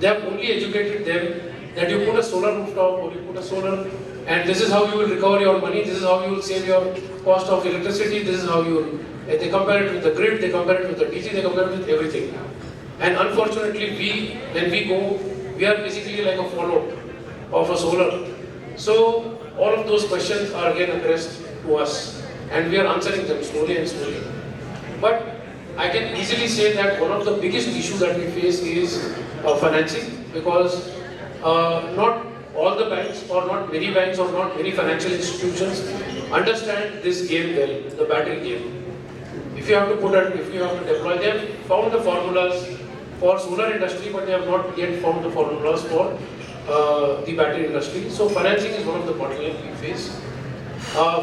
they have only educated them that you put a solar rooftop or you put a solar, and this is how you will recover your money, this is how you will save your cost of electricity, this is how you will. They compare it with the grid, they compare it with the DG, they compare it with everything. And unfortunately, when we go, we are basically like a follow-up of a solar. So all of those questions are again addressed to us, and we are answering them slowly and slowly. But I can easily say that one of the biggest issues that we face is financing, because not all the banks, or not many banks, or not many financial institutions understand this game well, the battery game. If you have to deploy, they have found the formulas for solar industry, but they have not yet found the formulas for the battery industry. So financing is one of the bottlenecks we face.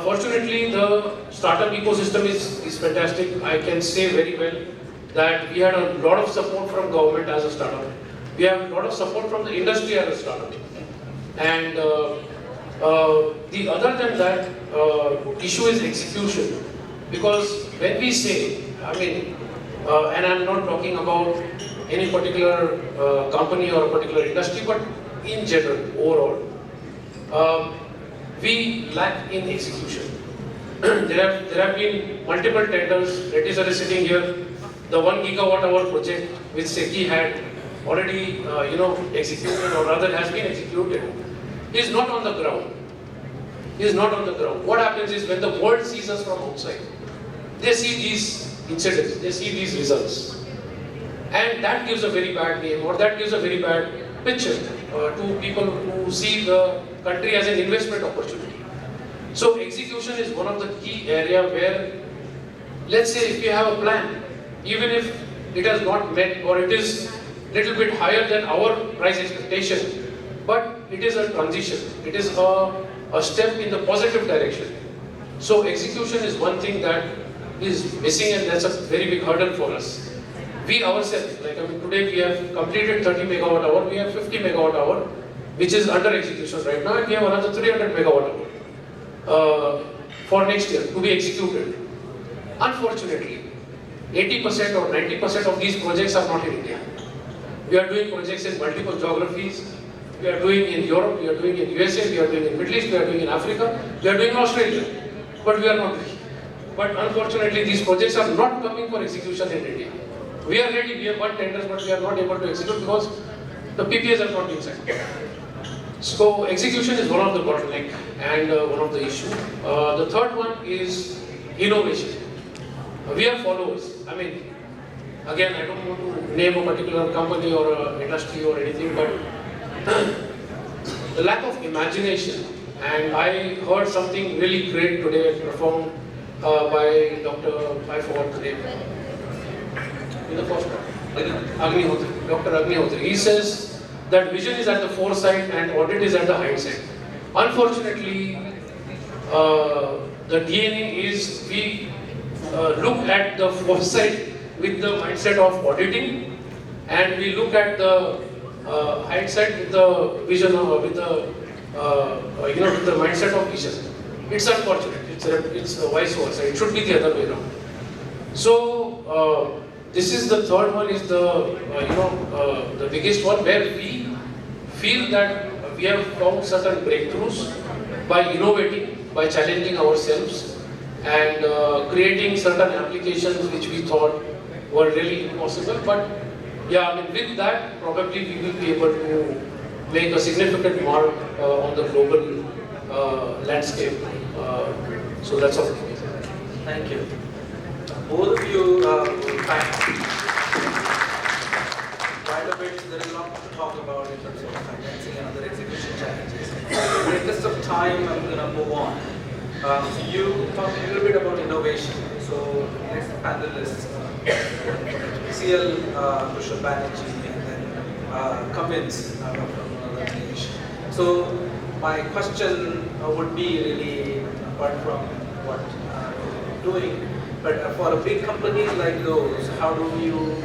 Fortunately, the startup ecosystem is fantastic. I can say very well that we had a lot of support from government as a startup. We have a lot of support from the industry as a startup. And the other than that issue is execution. Because when we say, and I'm not talking about any particular company or a particular industry, but in general, overall, we lack in execution. There have been multiple tenders. Reddy sir is sitting here. The 1 gigawatt hour project which SECI had already executed, or rather has been executed, is not on the ground. Is not on the ground. What happens is when the world sees us from outside, they see these incidents, they see these results, and that gives a very bad name, or that gives a very bad picture to people who see the country as an investment opportunity. So execution is one of the key area where, let's say if you have a plan, even if it has not met or it is little bit higher than our price expectation, but it is a transition, it is a step in the positive direction. So execution is one thing that is missing, and that's a very big hurdle for us. We ourselves, like today we have completed 30 megawatt hour, we have 50 megawatt hour, which is under execution right now, and we have another 300 megawatt hour for next year to be executed. Unfortunately, 80% or 90% of these projects are not in India. We are doing projects in multiple geographies. We are doing in Europe, we are doing in USA, we are doing in Middle East, we are doing in Africa, we are doing in Australia, but we are not doing. But unfortunately, these projects are not coming for execution in India. We are ready, we have won tenders, but we are not able to execute because the PPAs are not being signed. So execution is one of the bottleneck and one of the issue. The third one is innovation. We are followers. I mean, again, I don't want to name a particular company or a industry or anything, but the lack of imagination. And I heard something really great today performed by Dr. I forgot the name. In the first one, Dr. Agnihotri. He says that vision is at the foresight and audit is at the hindsight. Unfortunately, the DNA is we look at the foresight with the mindset of auditing, and we look at the hindsight with the vision with the with the mindset of vision. It's unfortunate. It's vice versa. It should be the other way around. So this is the third one. Is the the biggest one where we feel that we have found certain breakthroughs by innovating, by challenging ourselves, and creating certain applications which we thought were really impossible. But yeah, I mean, with that, probably we will be able to make a significant mark on the global landscape. So that's all. Thank you. Both of you, thanks. Quite a bit, there is a lot to talk about in terms of financing and other execution challenges. In the interest of time, I'm going to move on. So you talked a little bit about innovation. So next panelists, CL, Kushal, Banerjee, and then Cummins from Ganesh. So my question would be really, apart from what you're doing, but for a big companies like those, how do you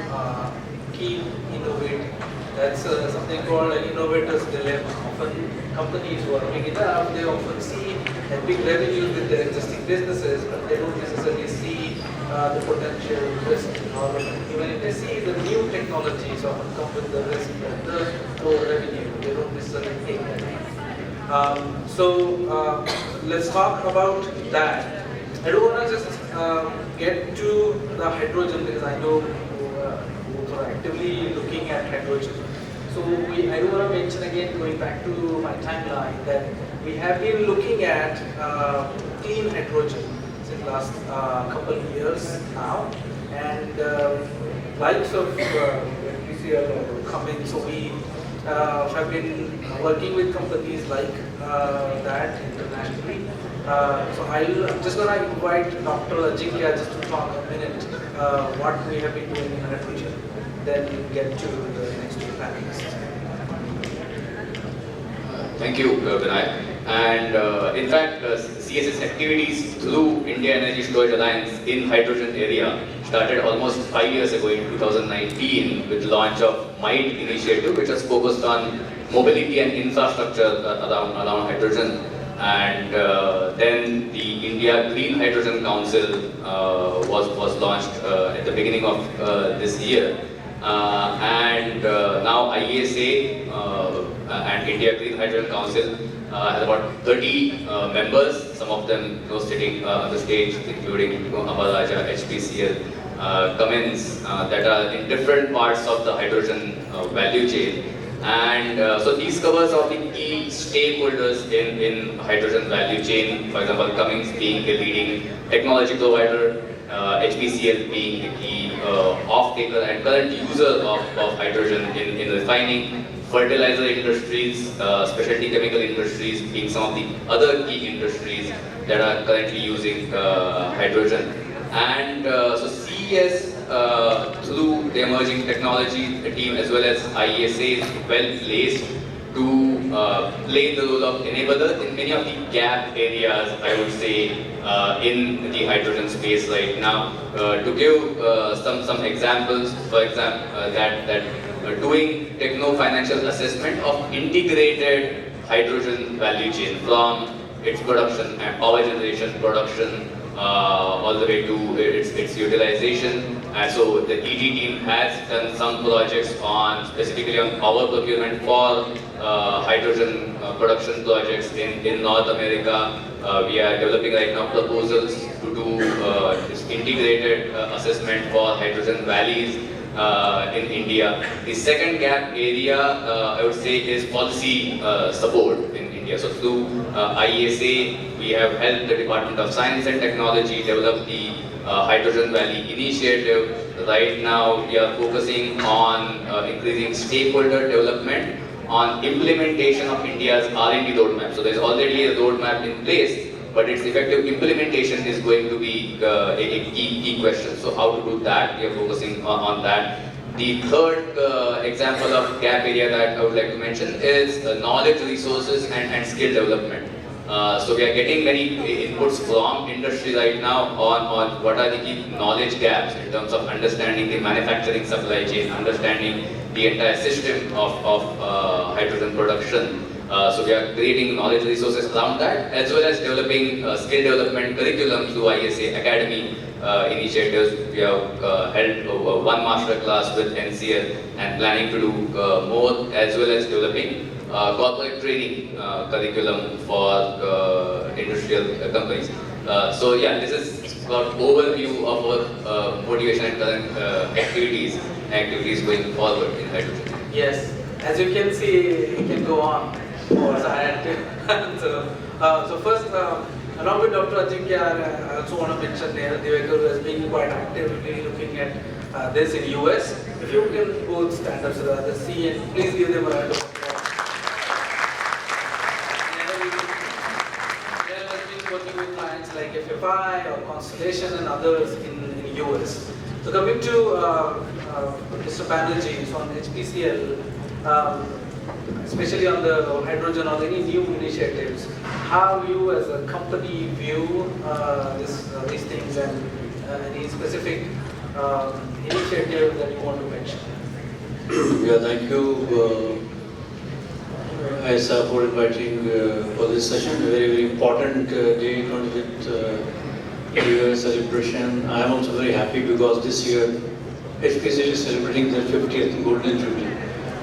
keep innovating? That's something called an innovator's dilemma. Often companies who are doing it up, they often see a big revenue with their existing businesses, but they don't necessarily see the potential risk. Or even if they see the new technologies often come with the risk of the low revenue, they don't necessarily take that. So let's talk about that. I don't want to just get to the hydrogen because I know you are actively looking at hydrogen. So I do want to mention again, going back to my timeline, that we have been looking at clean hydrogen since last couple of years now, and likes of REPlus or Cummins. So we have been working with companies like that internationally. So I'm just going to invite Dr. Adjunct just to talk a minute what we have been doing in hydrogen. Then we'll get to the next two panelists. Thank you, Vinayak. And in fact, CSS activities through India Energy Storage Alliance in hydrogen area started almost 5 years ago in 2019 with launch of MIGHT initiative, which was focused on mobility and infrastructure around hydrogen. And then the India Green Hydrogen Council was launched at the beginning of this year. And now IESA and India Green Hydrogen Council has about 30 members, some of them sitting on the stage, including Amara, HPCL, Cummins, that are in different parts of the hydrogen value chain. And so these covers all the key stakeholders in hydrogen value chain. For example, Cummins being a leading technology provider, HPCL being a key off-taker and current user of hydrogen in refining, fertilizer industries, specialty chemical industries being some of the other key industries that are currently using hydrogen. And so CES, through the emerging technology team as well as IESA, is well placed to play the role of enabler in many of the gap areas, I would say, in the hydrogen space right now. To give some examples, for example, that doing techno-financial assessment of integrated hydrogen value chain from its production and power generation production all the way to its utilization. And so the EG team has done some projects on specifically on power procurement for hydrogen production projects in North America. We are developing right now proposals to do this integrated assessment for hydrogen valleys in India. The second gap area, I would say, is policy support in India. So through IESA, we have helped the Department of Science and Technology develop the Hydrogen Valley Initiative. Right now, we are focusing on increasing stakeholder development on implementation of India's R&D roadmap. So there's already a roadmap in place, but its effective implementation is going to be a key question. So how to do that? We are focusing on that. The third example of gap area that I would like to mention is knowledge resources and skill development. So we are getting many inputs from industry right now on what are the key knowledge gaps in terms of understanding the manufacturing supply chain, understanding the entire system of hydrogen production. So we are creating knowledge resources around that, as well as developing skill development curriculum through ISA Academy initiatives. We have held one master class with NCL and planning to do more, as well as developing corporate training curriculum for industrial companies. So yeah, this is about overview of our motivation and current activities going forward in hydrogen. Yes, as you can see, you can go on. So first, along with Dr. Adjunct, I also want to mention Vinayak, who has been quite actively looking at this in US. If you can both stand up so that others see, and please give them a round of applause. There has been working with clients like FFI or Constellation and others in US. So coming to Mr. Banerjee, so on HPCL, especially on the hydrogen or any new initiatives, how you as a company view these things, and any specific initiative that you want to mention? Yeah, thank you, Aisa, for inviting for this session. A very, very important day, 25th year celebration. I am also very happy because this year HPCL is celebrating their 50th Golden Jubilee.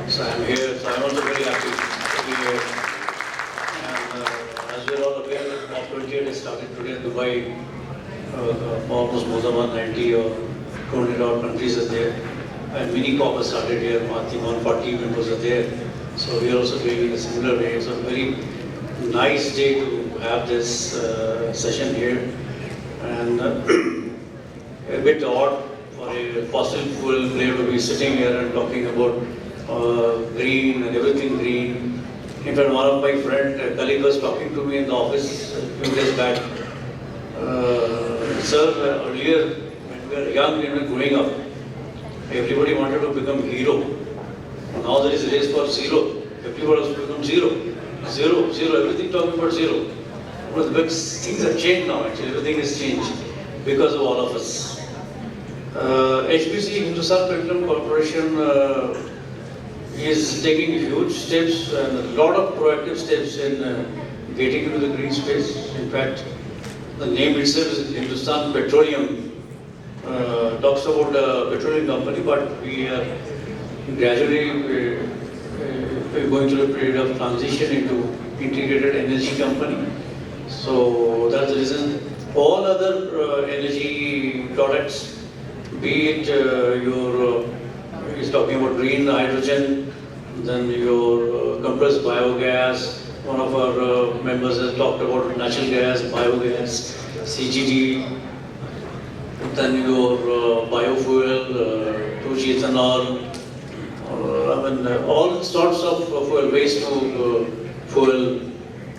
So I am here, so I am also very happy to be here. And as we are all aware, COP28 has started today in Dubai. Almost more than 190 or 200 odd countries are there. And mini COP has started here. I think 140 members are there. So we are also doing in a similar way. So a very nice day to have this session here. And a bit odd for a fossil fuel player to be sitting here and talking about green and everything green. In fact, one of my friend, a colleague, was talking to me in the office a few days back. Sir, earlier when we were young and we were growing up, everybody wanted to become hero. Now there is a race for zero. Everybody wants to become zero. Zero, zero, everything talking about zero. But things have changed now actually, everything has changed because of all of us. HPC, Hindustan Petroleum Corporation, is taking huge steps and a lot of proactive steps in getting into the green space. In fact, the name itself is Hindustan Petroleum. Talks about a petroleum company, but we are gradually going through a period of transition into integrated energy company. So that's the reason all other energy products, be it is talking about green hydrogen, then your compressed biogas. One of our members has talked about natural gas, biogas, CGD, then your biofuel, 2G ethanol. all sorts of fuel, waste to fuel,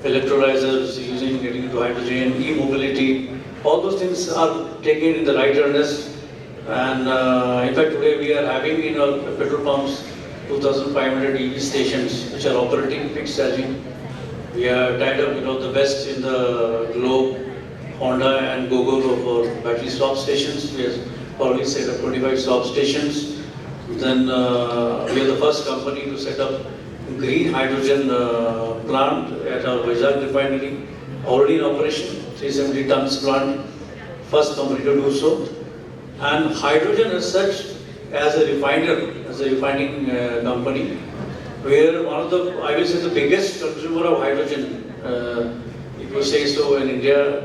electrolyzers, getting into hydrogen, e-mobility, all those things are taken in the right earnest. And in fact, today we are having in our petrol pumps 2,500 EV stations which are operating fixed charging. We are tied up, the best in the globe, Honda and Google for battery swap stations. We have already set up 25 swap stations. Then we are the first company to set up green hydrogen plant at our Vizag refinery, already in operation, 370 tons plant, first company to do so. And hydrogen as such, as a refining company, we are one of the, I will say, the biggest consumer of hydrogen, if you say so, in India,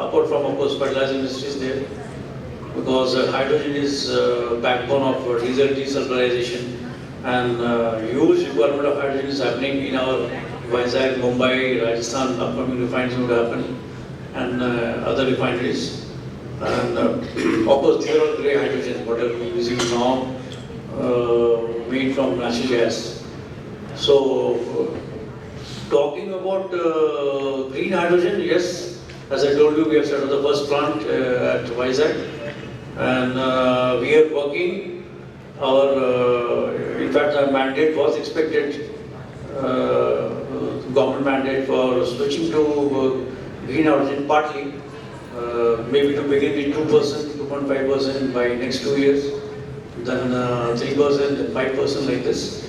apart from, of course, fertilizer industries there, because hydrogen is backbone of diesel desulfurization, and huge requirement of hydrogen is happening in our Vizag, Bombay, Rajasthan, upcoming refineries would happen, and other refineries. And of course, these are all grey hydrogen, what are we using now, made from natural gas. So, talking about green hydrogen, yes, as I told you, we have set up the first plant at Vizag, and we are working. In fact, our mandate was expected, government mandate for switching to green hydrogen partly. Maybe to begin with 2%, 2.5% by next 2 years, then 3%, then 5% like this.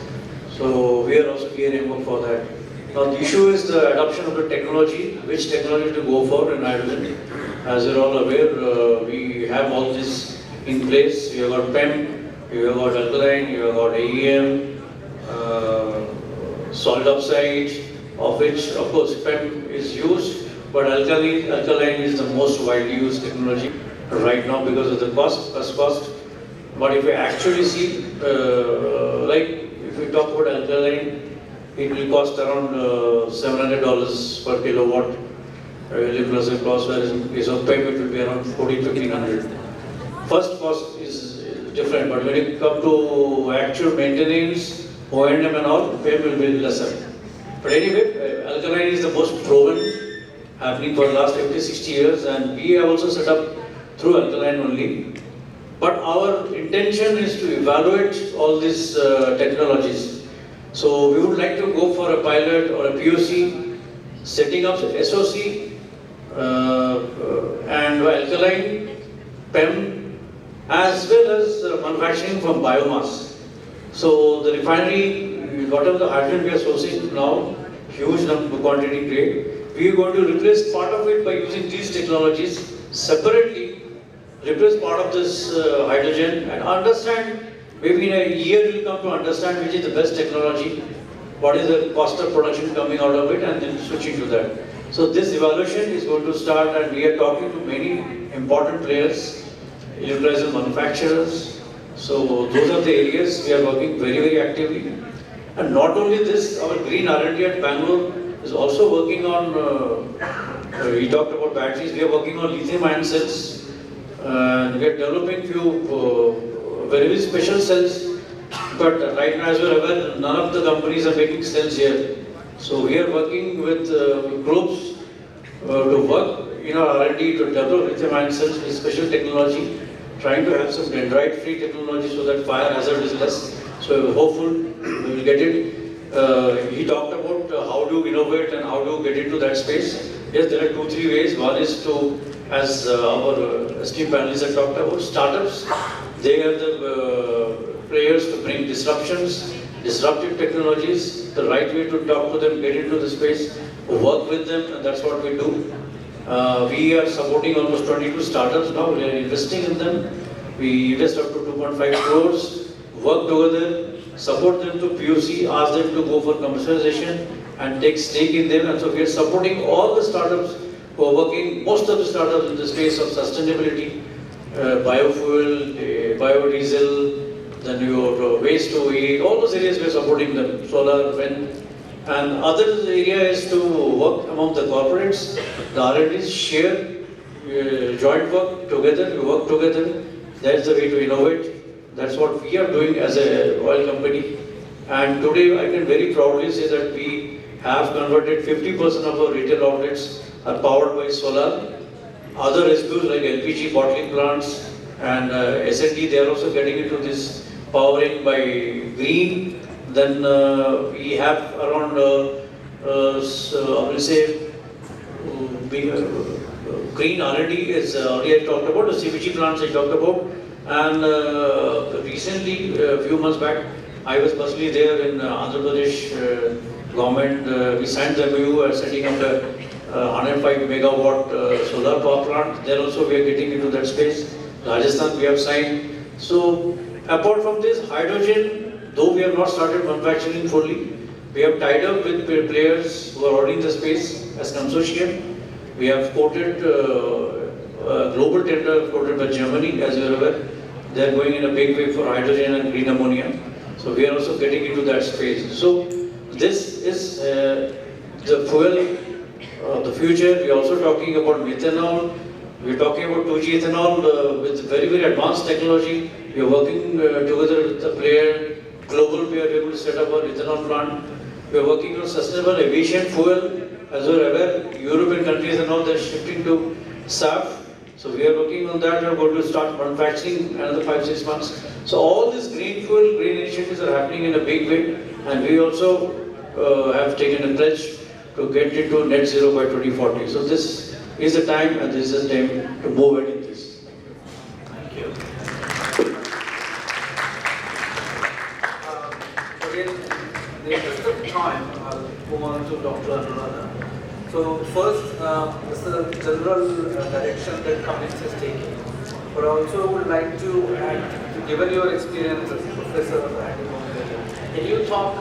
So we are also gearing up for that. Now the issue is the adoption of the technology, which technology to go for in hydrogen. As you're all aware, we have all this in place. We have got PEM, we have got alkaline, we have got AEM, solid oxide, of which of course PEM is used. But alkaline is the most widely used technology right now because of the cost. But if we actually see, like if we talk about alkaline, it will cost around $700 per kilowatt. REPlus cost, whereas in case of PEM it will be around $1,400. First cost is different, but when it comes to actual maintenance, O&M and all, PEM will be lesser. But anyway, alkaline is the most proven, happening for the last 50-60 years, and we have also set up through alkaline only. But our intention is to evaluate all these technologies. So we would like to go for a pilot or a POC, setting up SOC and alkaline, PEM, as well as manufacturing from biomass. So the refinery, whatever the hydrogen we are sourcing now, huge quantity grade, we are going to replace part of it by using these technologies separately, replace part of this hydrogen, and understand, maybe in a year we'll come to understand which is the best technology, what is the cost of production coming out of it, and then switching to that. So this evaluation is going to start, and we are talking to many important players, electrolyzer manufacturers. So those are the areas we are working very, very actively. And not only this, our green R&D at Bangalore is also working on, we talked about batteries, we are working on lithium-ion cells, and we are developing few very special cells, but right now as you are aware, none of the companies are making cells here. So we are working with groups to work in our R&D to develop lithium-ion cells with special technology, trying to have some dendrite-free technology so that fire hazard is less. So we're hopeful we will get it. He talked about how to innovate and how to get into that space. Yes, there are 2-3 ways. One is to, as our esteemed panelists have talked about, startups. They are the players to bring disruptions, disruptive technologies, the right way to talk to them, get into the space, work with them, and that's what we do. We are supporting almost 22 startups now. We are investing in them. We invest up to 2.5 crores, work together, support them to POC, ask them to go for commercialization and take stake in them. And so we are supporting all the startups who are working, most of the startups in the space of sustainability, biofuel, biodiesel, then your waste to eat, all those areas we are supporting them, solar, wind. And other area is to work among the corporates, the R&Ds share, joint work together, we work together. That's the way to innovate. That's what we are doing as a oil company. And today I can very proudly say that we have converted 50% of our retail outlets are powered by solar. Other SBUs like LPG bottling plants and S&T, they are also getting into this powering by green. Then we have around, I will say, green R&D is already I talked about, the CBG plants I talked about. And recently, a few months back, I was personally there in Andhra Pradesh government. We signed the MOU setting up a 105 megawatt solar power plant. There also we are getting into that space. Rajasthan we have signed. So apart from this, hydrogen, though we have not started manufacturing fully, we have tied up with players who are already in the space as consortium. We have quoted a global tender quoted by Germany, as you are aware. They are going in a big way for hydrogen and green ammonia. So we are also getting into that space. So this is the fuel of the future. We are also talking about methanol. We are talking about 2G ethanol with very, very advanced technology. We are working together with the player, global player, we are able to set up our ethanol plant. We are working on sustainable aviation fuel. As you are aware, European countries and all, they are shifting to SAF. So we are working on that. We are going to start manufacturing another 5-6 months. So all these green fuel, green initiatives are happening in a big way. And we also have taken a pledge to get into net zero by 2040. So this is the time, and this is the time to move ahead in this. Thank you. Again, in the interest of time, I'll move on to Dr. Anuradda. So first, this is the general direction that Cummins is taking. But also would like to add, given your experience as a professor at Bombay, can you talk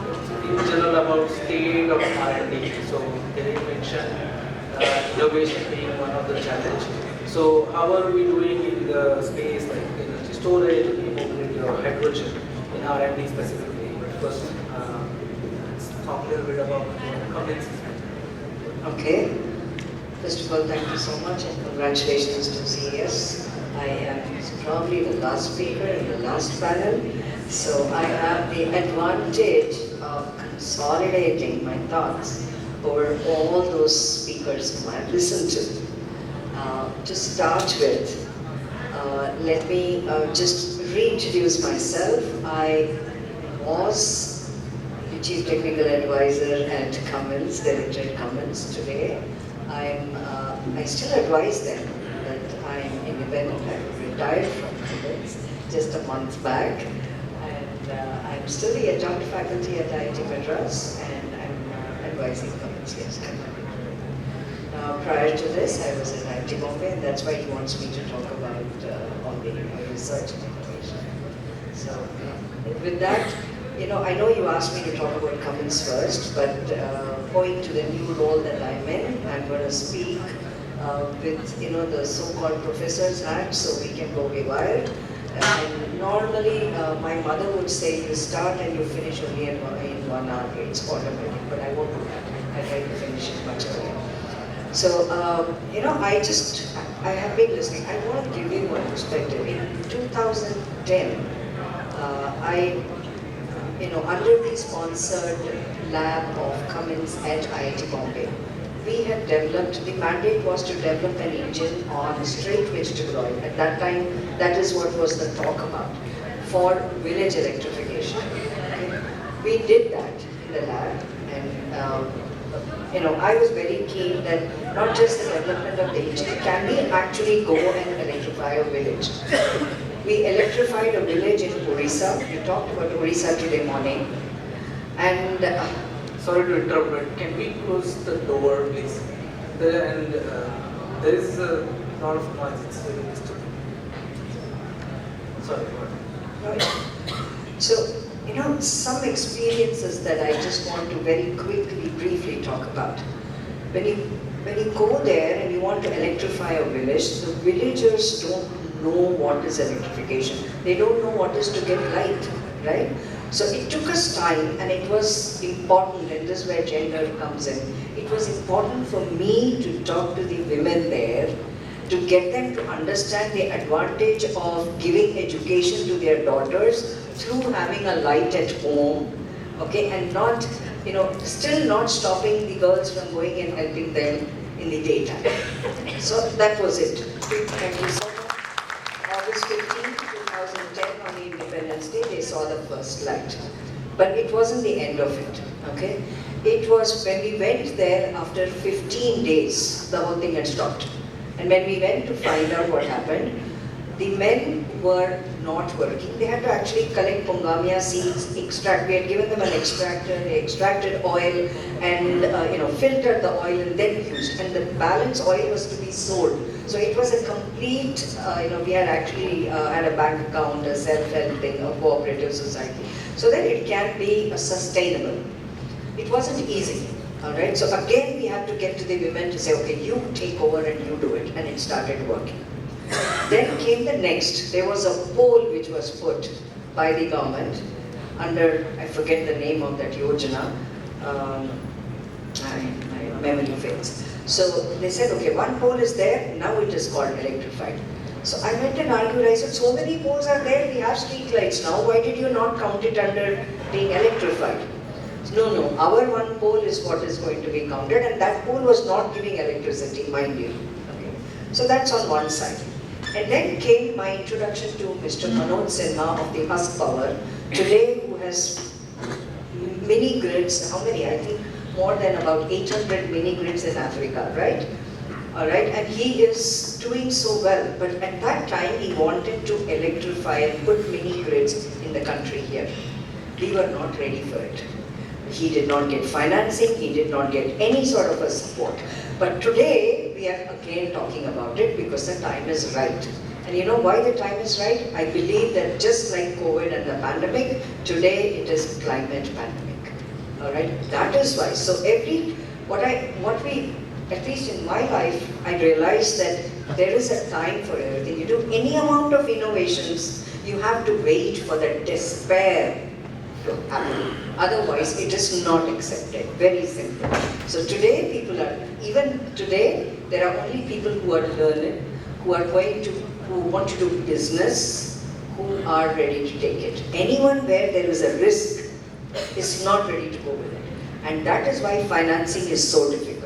in general about state of R&D? So Hiren mentioned innovation being one of the challenges. So how are we doing in the space like energy storage, e-mobility or hydrogen in R&D specifically? But first, let's talk a little bit about Cummins. Okay. First of all, thank you so much and congratulations to CES. I am probably the last speaker in the last panel, so I have the advantage of consolidating my thoughts over all those speakers whom I've listened to. To start with, let me just reintroduce myself. I was Chief Technical Advisor at Cummins, Director at Cummins today. I still advise them that I'm independent. I retired from Cummins just a month back, and I'm still the Adjunct faculty at IIT Madras, and I'm advising Cummins. Yes, prior to this, I was at IIT Bombay, and that's why he wants me to talk about all the research and innovation. So, with that, I know you asked me to talk about Cummins first, but owing to the new role that I'm in, I'm going to speak with the so-called professor's hat, so we can go haywire. And normally, my mother would say you start and you finish only in 1 hour. It's automatic, but I won't do that. I try to finish it much earlier. So, I have been listening. I want to give you one perspective. In 2010, under the sponsored lab of Cummins at IIT Bombay, we had developed, the mandate was to develop an engine on straight vegetable oil. At that time, that is what was the talk about, for village electrification. Okay? We did that in the lab, and I was very keen that not just the development of the engine, can we actually go and electrify a village? We electrified a village in Orissa. We talked about Orissa today morning. And sorry to interrupt, but can we close the door, please? There is a lot of noise. It's very disturbing. Sorry. Go ahead. So, some experiences that I just want to very quickly, briefly talk about. When you go there and you want to electrify a village, the villagers don't know what is electrification. They don't know what is to get light, right? So it took us time, and it was important, and this is where gender comes in. It was important for me to talk to the women there, to get them to understand the advantage of giving education to their daughters through having a light at home, okay, and not, still not stopping the girls from going and helping them in the daytime. So that was it. Thank you so much. August 15, 2010, on the Independence Day, they saw the first light. But it wasn't the end of it, okay? It was when we went there after 15 days, the whole thing had stopped. And when we went to find out what happened, the men were not working. They had to actually collect pongamia seeds, extract. We had given them an extractor. They extracted oil and filtered the oil and then used. And the balance oil was to be sold. So it was a complete. We had actually had a bank account, a self-help thing, a cooperative society, so that it can be sustainable. It wasn't easy. All right. So again, we had to get to the women to say, okay, you take over and you do it, and it started working. Then came the next. There was a pole which was put by the government under, I forget the name of that Yojana, my memory fails. So they said, okay, one pole is there, now it is called electrified. So I went and argued, I said, so many poles are there, we have street lights now, why did you not count it under being electrified? No, our one pole is what is going to be counted, and that pole was not giving electricity, mind you. Okay. So that's on one side. And then came my introduction to Mr. Manoj Sinha of the Husk Power, today who has mini grids, how many? I think more than about 800 mini grids in Africa, right? All right, and he is doing so well, but at that time he wanted to electrify and put mini grids in the country here. We were not ready for it. He did not get financing, he did not get any sort of a support. But today, we are again talking about it because the time is right. And you know why the time is right? I believe that just like COVID and the pandemic, today it is climate pandemic. All right, that is why. So at least in my life, I realized that there is a time for everything. You do any amount of innovations, you have to wait for the despair to happen. Otherwise, it is not accepted. Very simple. So today, even today, there are only people who are learned, who want to do business, who are ready to take it. Anyone where there is a risk is not ready to go with it. And that is why financing is so difficult.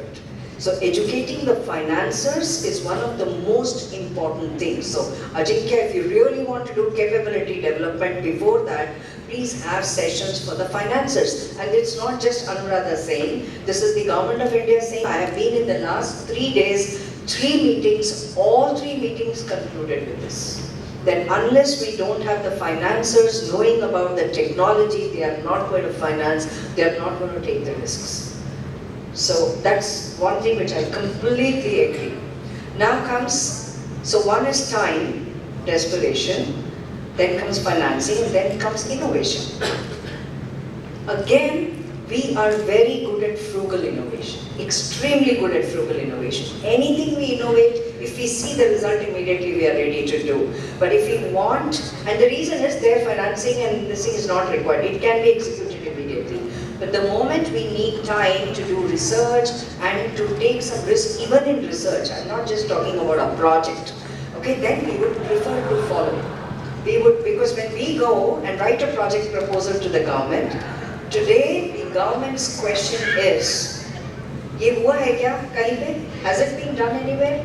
So educating the financiers is one of the most important things. So Ajinkya, if you really want to do capability development before that, please have sessions for the financiers. And it's not just Anuradda saying, this is the government of India saying. I have been in the last 3 days, 3 meetings, all 3 meetings concluded with this. That unless we don't have the financiers knowing about the technology, they are not going to finance, they are not going to take the risks. So that's one thing which I completely agree. Now comes, so one is time, desperation, then comes financing, and then comes innovation. Again, we are very good at frugal innovation, extremely good at frugal innovation. Anything we innovate, if we see the result immediately, we are ready to do. But if we want, and the reason is their financing and this thing is not required, it can be executed immediately. But the moment we need time to do research and to take some risk, even in research, I'm not just talking about a project, okay, then we would prefer to follow. We would, because when we go and write a project proposal to the government, today the government's question is, ye hua hai kya kahin pe? Has it been done anywhere?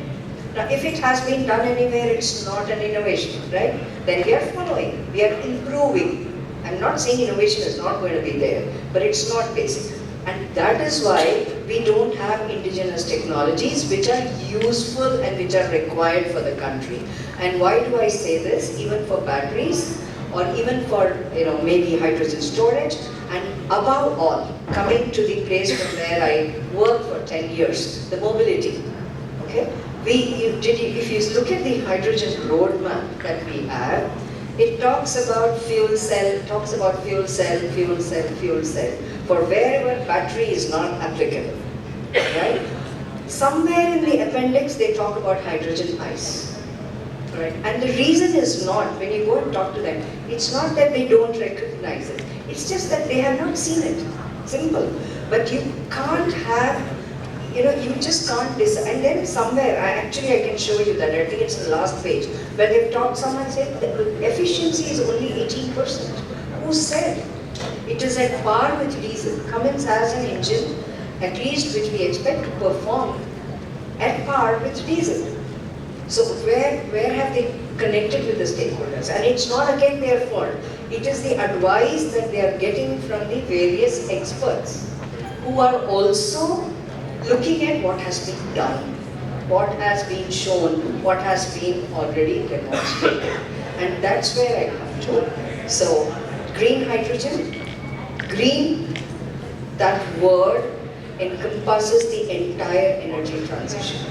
Now if it has been done anywhere, it's not an innovation, right? Then we are following, we are improving. I'm not saying innovation is not going to be there, but it's not basic. And that is why we don't have indigenous technologies which are useful and which are required for the country. And why do I say this? Even for batteries, or even for maybe hydrogen storage, and above all, coming to the place from where I worked for 10 years, the mobility. Okay? If you look at the hydrogen roadmap that we have, it talks about fuel cell, for wherever battery is not applicable, right? Somewhere in the appendix they talk about hydrogen ice, right? And the reason is not, when you go and talk to them, it's not that they don't recognize it, it's just that they have not seen it, simple. But you can't have, you just can't decide. And then somewhere, I can show you that, I think it's the last page, where they've talked, someone said the efficiency is only 18%. Who said? It is at par with diesel. Cummins has an engine, at least which we expect to perform at par with diesel. So where have they connected with the stakeholders? And it's not again their fault. It is the advice that they are getting from the various experts who are also looking at what has been done, what has been shown, what has been already demonstrated. And that's where I come to. So green hydrogen, green, that word encompasses the entire energy transition.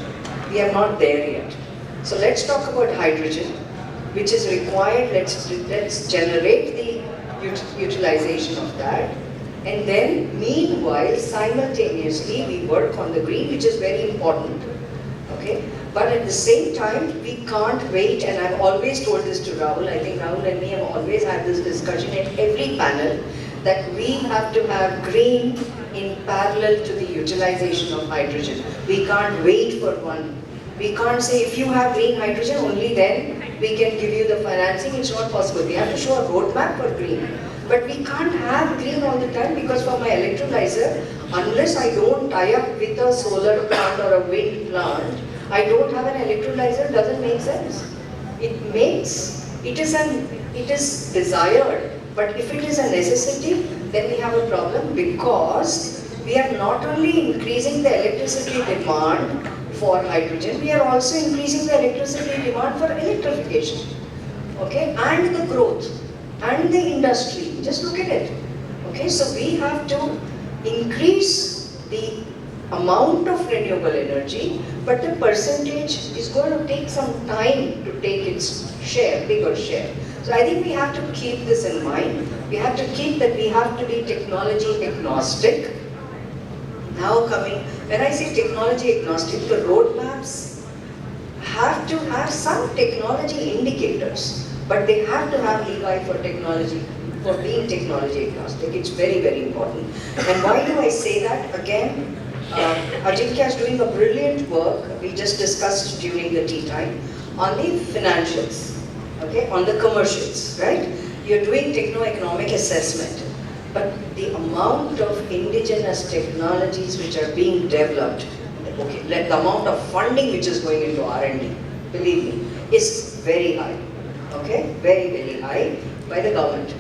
We are not there yet. So let's talk about hydrogen, which is required. Let's generate the utilization of that. And then meanwhile, simultaneously, we work on the green, which is very important. Okay? But at the same time, we can't wait, and I've always told this to Rahul. I think Rahul and me have always had this discussion at every panel, that we have to have green in parallel to the utilization of hydrogen. We can't wait for one. We can't say if you have green hydrogen, only then we can give you the financing. It's not possible. We have to show a roadmap for green. But we can't have green all the time, because for my electrolyzer, unless I don't tie up with a solar plant or a wind plant, I don't have an electrolyzer. Doesn't make sense. It is desired. But if it is a necessity, then we have a problem, because we are not only increasing the electricity demand for hydrogen, we are also increasing the electricity demand for electrification. Okay, and the growth and the industry. Just look at it. Okay, so we have to increase the amount of renewable energy, but the percentage is going to take some time to take its share, bigger share. So I think we have to keep this in mind. We have to keep that we have to be technology agnostic. Now when I say technology agnostic, the roadmaps have to have some technology indicators, but they have to have leeway for technology, for being technology agnostic. It's very, very important. And why do I say that? Again, Adjunct is doing a brilliant work, we just discussed during the tea time, on the financials, okay, on the commercials, right? You're doing techno-economic assessment, but the amount of indigenous technologies which are being developed, okay, the amount of funding which is going into R&D, believe me, is very high, okay, very, very high by the government.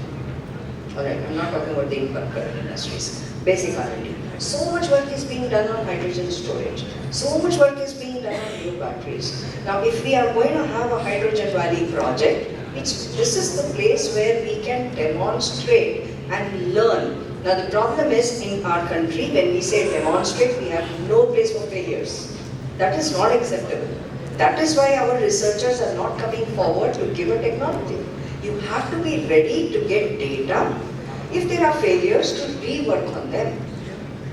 Alright, I'm not talking about the current industries, basic R&D. So much work is being done on hydrogen storage. So much work is being done on new batteries. Now, if we are going to have a Hydrogen Valley project, this is the place where we can demonstrate and learn. Now, the problem is in our country, when we say demonstrate, we have no place for failures. That is not acceptable. That is why our researchers are not coming forward to give a technology. You have to be ready to get data. If there are failures, to rework on them.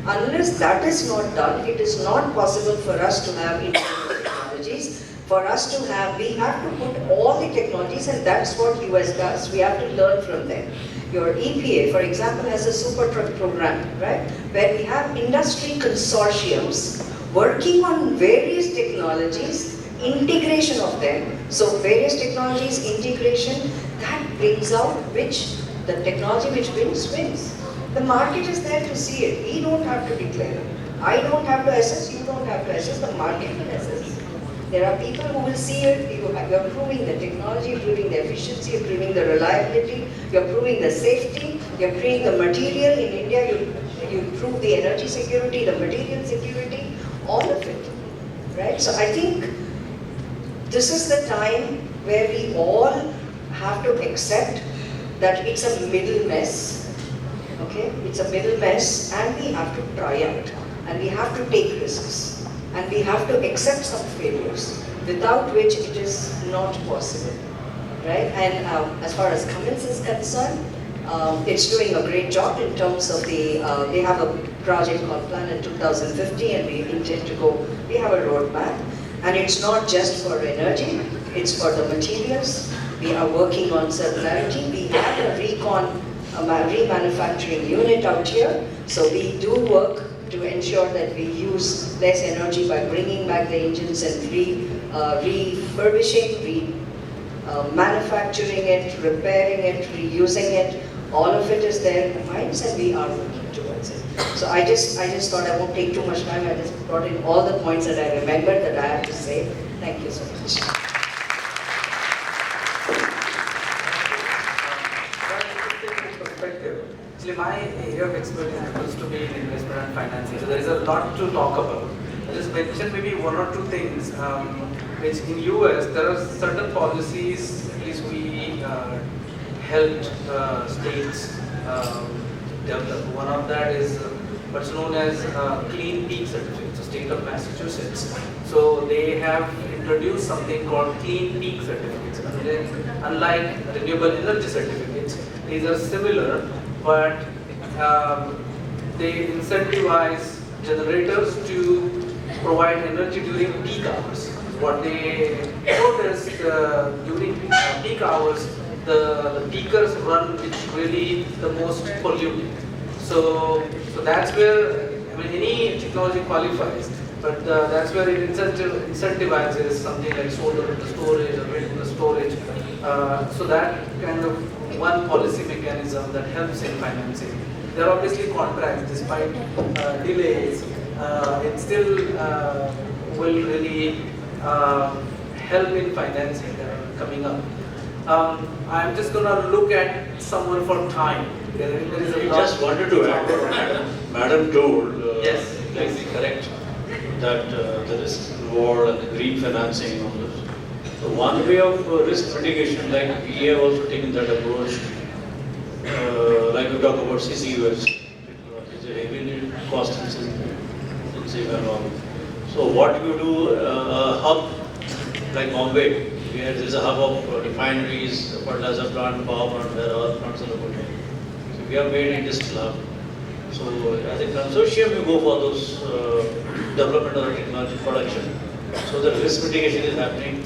Unless that is not done, it is not possible for us to have internal technologies. For us to have, we have to put all the technologies, and that's what US does. We have to learn from them. Your EPA, for example, has a super truck program, right? Where we have industry consortiums working on various technologies, integration of them. So various technologies, integration, that brings out the technology which wins. The market is there to see it. We don't have to declare. I don't have to assess, you don't have to assess, the market will assess. There are people who will see it. You are proving the technology, you're proving the efficiency, you're proving the reliability, you're proving the safety, you're proving the material. In India, you prove the energy security, the material security, all of it. Right? So I think this is the time where we all have to accept that it's a middle mess. Okay, it's a middle mess, and we have to try out, and we have to take risks, and we have to accept some failures, without which it is not possible, right? And as far as Cummins is concerned, it's doing a great job in terms of they have a project called Planet 2050, and we intend to go, we have a roadmap, and it's not just for energy, it's for the materials. We are working on circularity. We have a remanufacturing unit out here, so we do work to ensure that we use less energy by bringing back the engines and refurbishing, manufacturing it, repairing it, reusing it. All of it is there in the minds and we are working towards it. So I just thought I won't take too much time. I just brought in all the points that I remembered that I have to say. Thank you so much. Actually, my area of expertise happens to be in investment and financing, so there is a lot to talk about. I'll just mention maybe one or two things, which in US, there are certain policies, at least we helped states develop. One of that is what's known as Clean Peak Certificate, the state of Massachusetts. So they have introduced something called Clean Peak Certificates. Unlike renewable energy certificates, these are similar, but they incentivize generators to provide energy during peak hours. What they noticed during peak hours, the peakers run which really the most polluting. So that's where, I mean, any technology qualifies, but that's where it incentivizes something like solar storage or wind storage. So that kind of one policy mechanism that helps in financing. There are obviously contracts, despite delays, it still will really help in financing that are coming up. I'm just going to look at someone for time. There is a I lot. just wanted to add what Madam told, Yes, exactly correct, that there is reward and the green financing on this. So one way of risk mitigation, like we have also taken that approach, like we talk about CCUS, it's a heavily cost intensive and all. So what you do, a hub like Bombay, where there is a hub of refineries, fertilizer plant, power plant, where all plants are located. So we have made industrial hub. So as a consortium, you go for those development of technology production. So the risk mitigation is happening.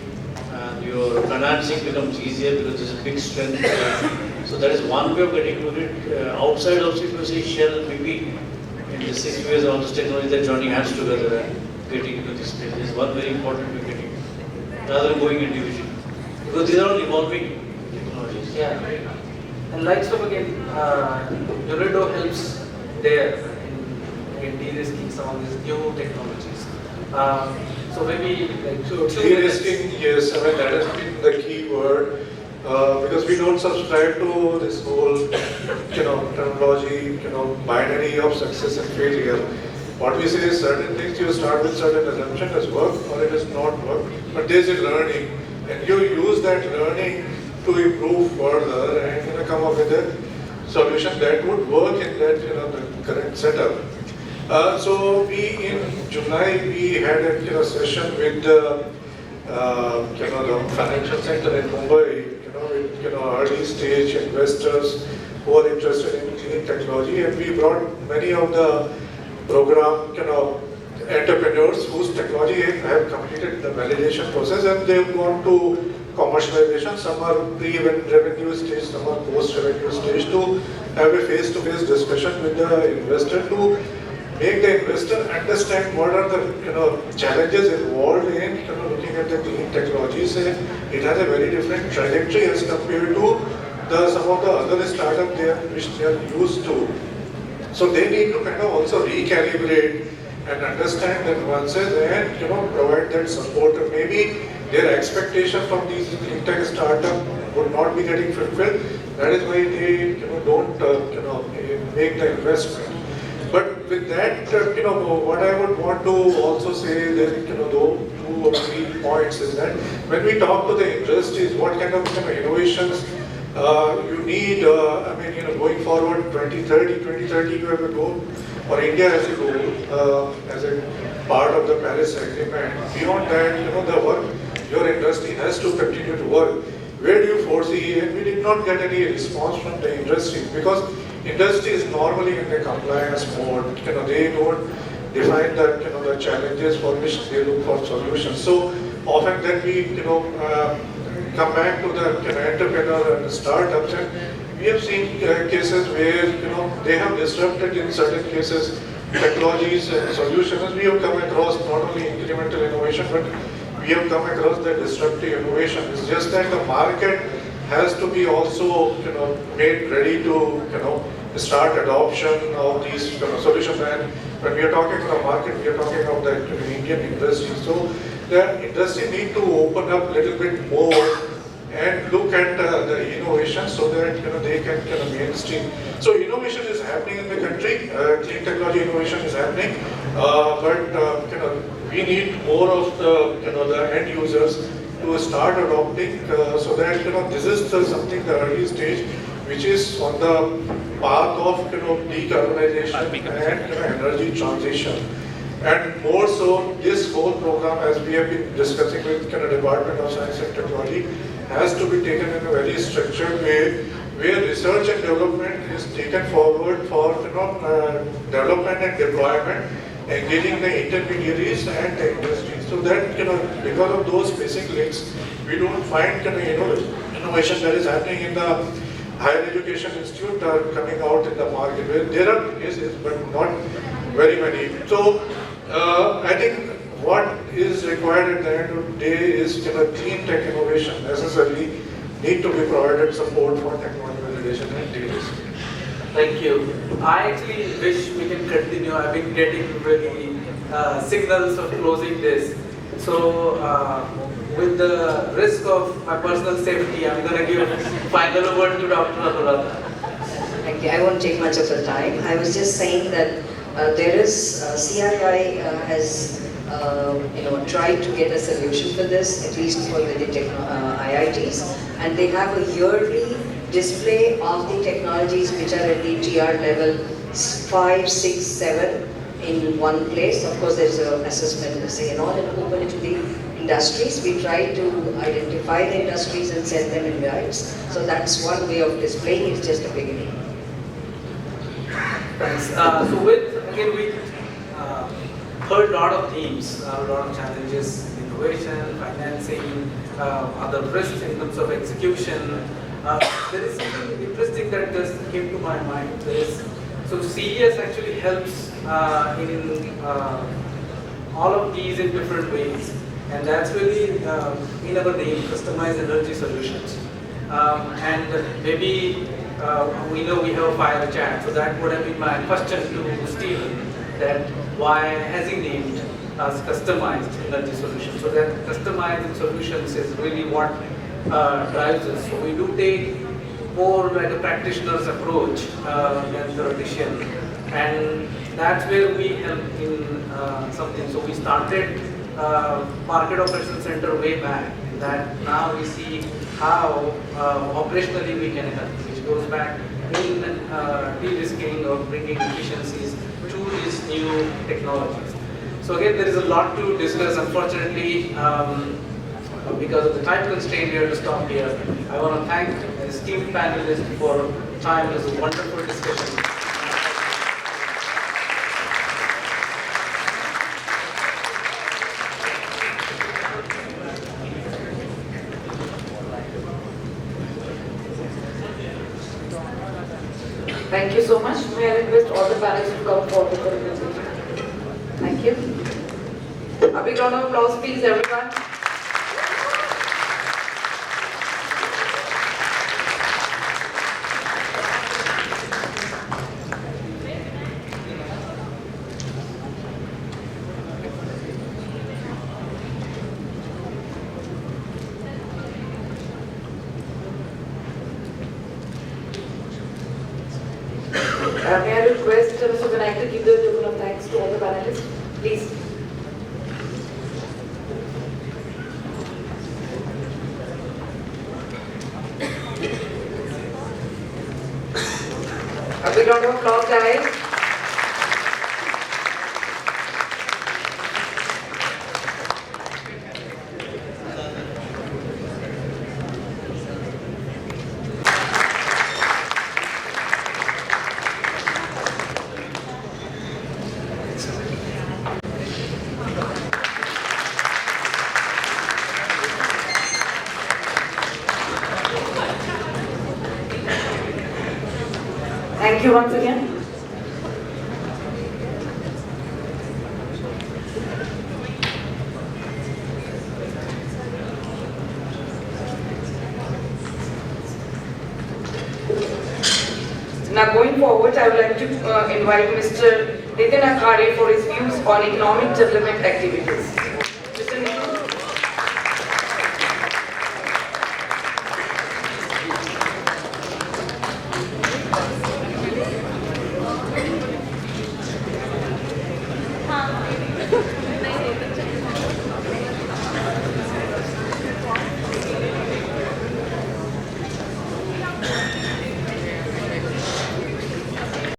Your financing becomes easier because there's a big strength there. So that is one way of getting to it. Outside also, if you say Shell, maybe in the 6 years all this technology, they're joining hands together and getting into this space. This is one very important way getting, rather than going individually. Because these are all evolving technologies. Yeah. And like so again, UNIDO helps there in de-risking some of these new technologies. So maybe like two De-risking, yes, I mean that has been the key word, because we don't subscribe to this whole, terminology, binary of success and failure. What we say is certain things you start with certain assumption has worked or it has not worked, but there is a learning, and you use that learning to improve further and come up with a solution that would work in that the current setup. So we in July we had a session with the financial center in Mumbai, with early stage investors who are interested in clean technology, and we brought many of the program entrepreneurs whose technology have completed the validation process and they've gone to commercialization. Some are pre-revenue stage, some are post-revenue stage, to have a face-to-face discussion with the investor to make the investor understand what are the challenges involved in looking at the clean technologies. It has a very different trajectory as compared to some of the other startups which they are used to. So they need to also recalibrate and understand the nuances and provide that support. And maybe their expectation from these clean tech startups would not be getting fulfilled. That is why they don't make the investment. But with that, what I would want to also say that, 2 or 3 points is that when we talk to the industries, what kind of innovations you need, going forward 2030 you have a goal, or India has a goal as a part of the Paris Agreement. Beyond that, the work your industry has to continue to work. Where do you foresee, and we did not get any response from the industry, because industry is normally in the compliance mode. They don't define the challenges for which they look for solutions. So often then we come back to the entrepreneur and the startups, and we have seen cases where they have disrupted in certain cases technologies and solutions. We have come across not only incremental innovation, but we have come across the disruptive innovation. It's just that the market has to be also made ready to start adoption of these solutions. And when we are talking about the market, we are talking about the Indian industry. So the industry need to open up a little bit more and look at the innovation so that they can mainstream. So innovation is happening in the country, clean technology innovation is happening, but we need more of the end users to start adopting so that this is something the early stage which is on the path of decarbonization and energy transition. And more so, this whole program, as we have been discussing with Department of Science and Technology, has to be taken in a very structured way, where research and development is taken forward for development and deployment, engaging the intermediaries and the industry, so that because of those basic links, we don't find innovation that is happening in the higher education institute are coming out in the market. Where there are cases, but not very many. So I think what is required at the end of the day is clean tech innovation necessarily need to be provided support for technology validation and data. Thank you. I actually wish we can continue. I've been getting really signals of closing this. So with the risk of my personal safety, I'm going to give final word to Dr. Anuradda. Thank you. I won't take much of the time. I was just saying that there is CII has tried to get a solution for this, at least for the IITs, and they have a yearly display of the technologies which are at the TR level 5, 6, 7 in one place. Of course, there is an assessment, say, and all, and open to the industries. We try to identify the industries and send them invites. So that's one way of displaying. It's just a beginning. Thanks. So we heard a lot of themes, a lot of challenges, innovation, financing, other risks in terms of execution. There is something interesting that just came to my mind. So CES actually helps in all of these in different ways, and that's really in our name, customized energy solutions. And maybe we know we have a fire chat, so that would have been my question to Stephen, that why has he named us customized energy solutions? So that customized solutions is really what drives us. So we do take more like a practitioner's approach than theoretician, and that's where we help in something. So we started Market Operations Center way back, that now we see how operationally we can help, which goes back in de-risking or bringing efficiencies to these new technologies. So again, there is a lot to discuss. Unfortunately, because of the time constraint, we have to stop here. I want to thank the esteemed panelists for time. It was a wonderful discussion. Thank you so much. May I request all the panelists to come forward for the presentation. Thank you. A big round of applause, please, everyone. May I request Mr. Vinayak to give the token of thanks to all the panelists, please. A big round of applause, guys. Thank you once again. Now going forward, I would like to invite Mr. Nitin Akhare for his views on economic development activities.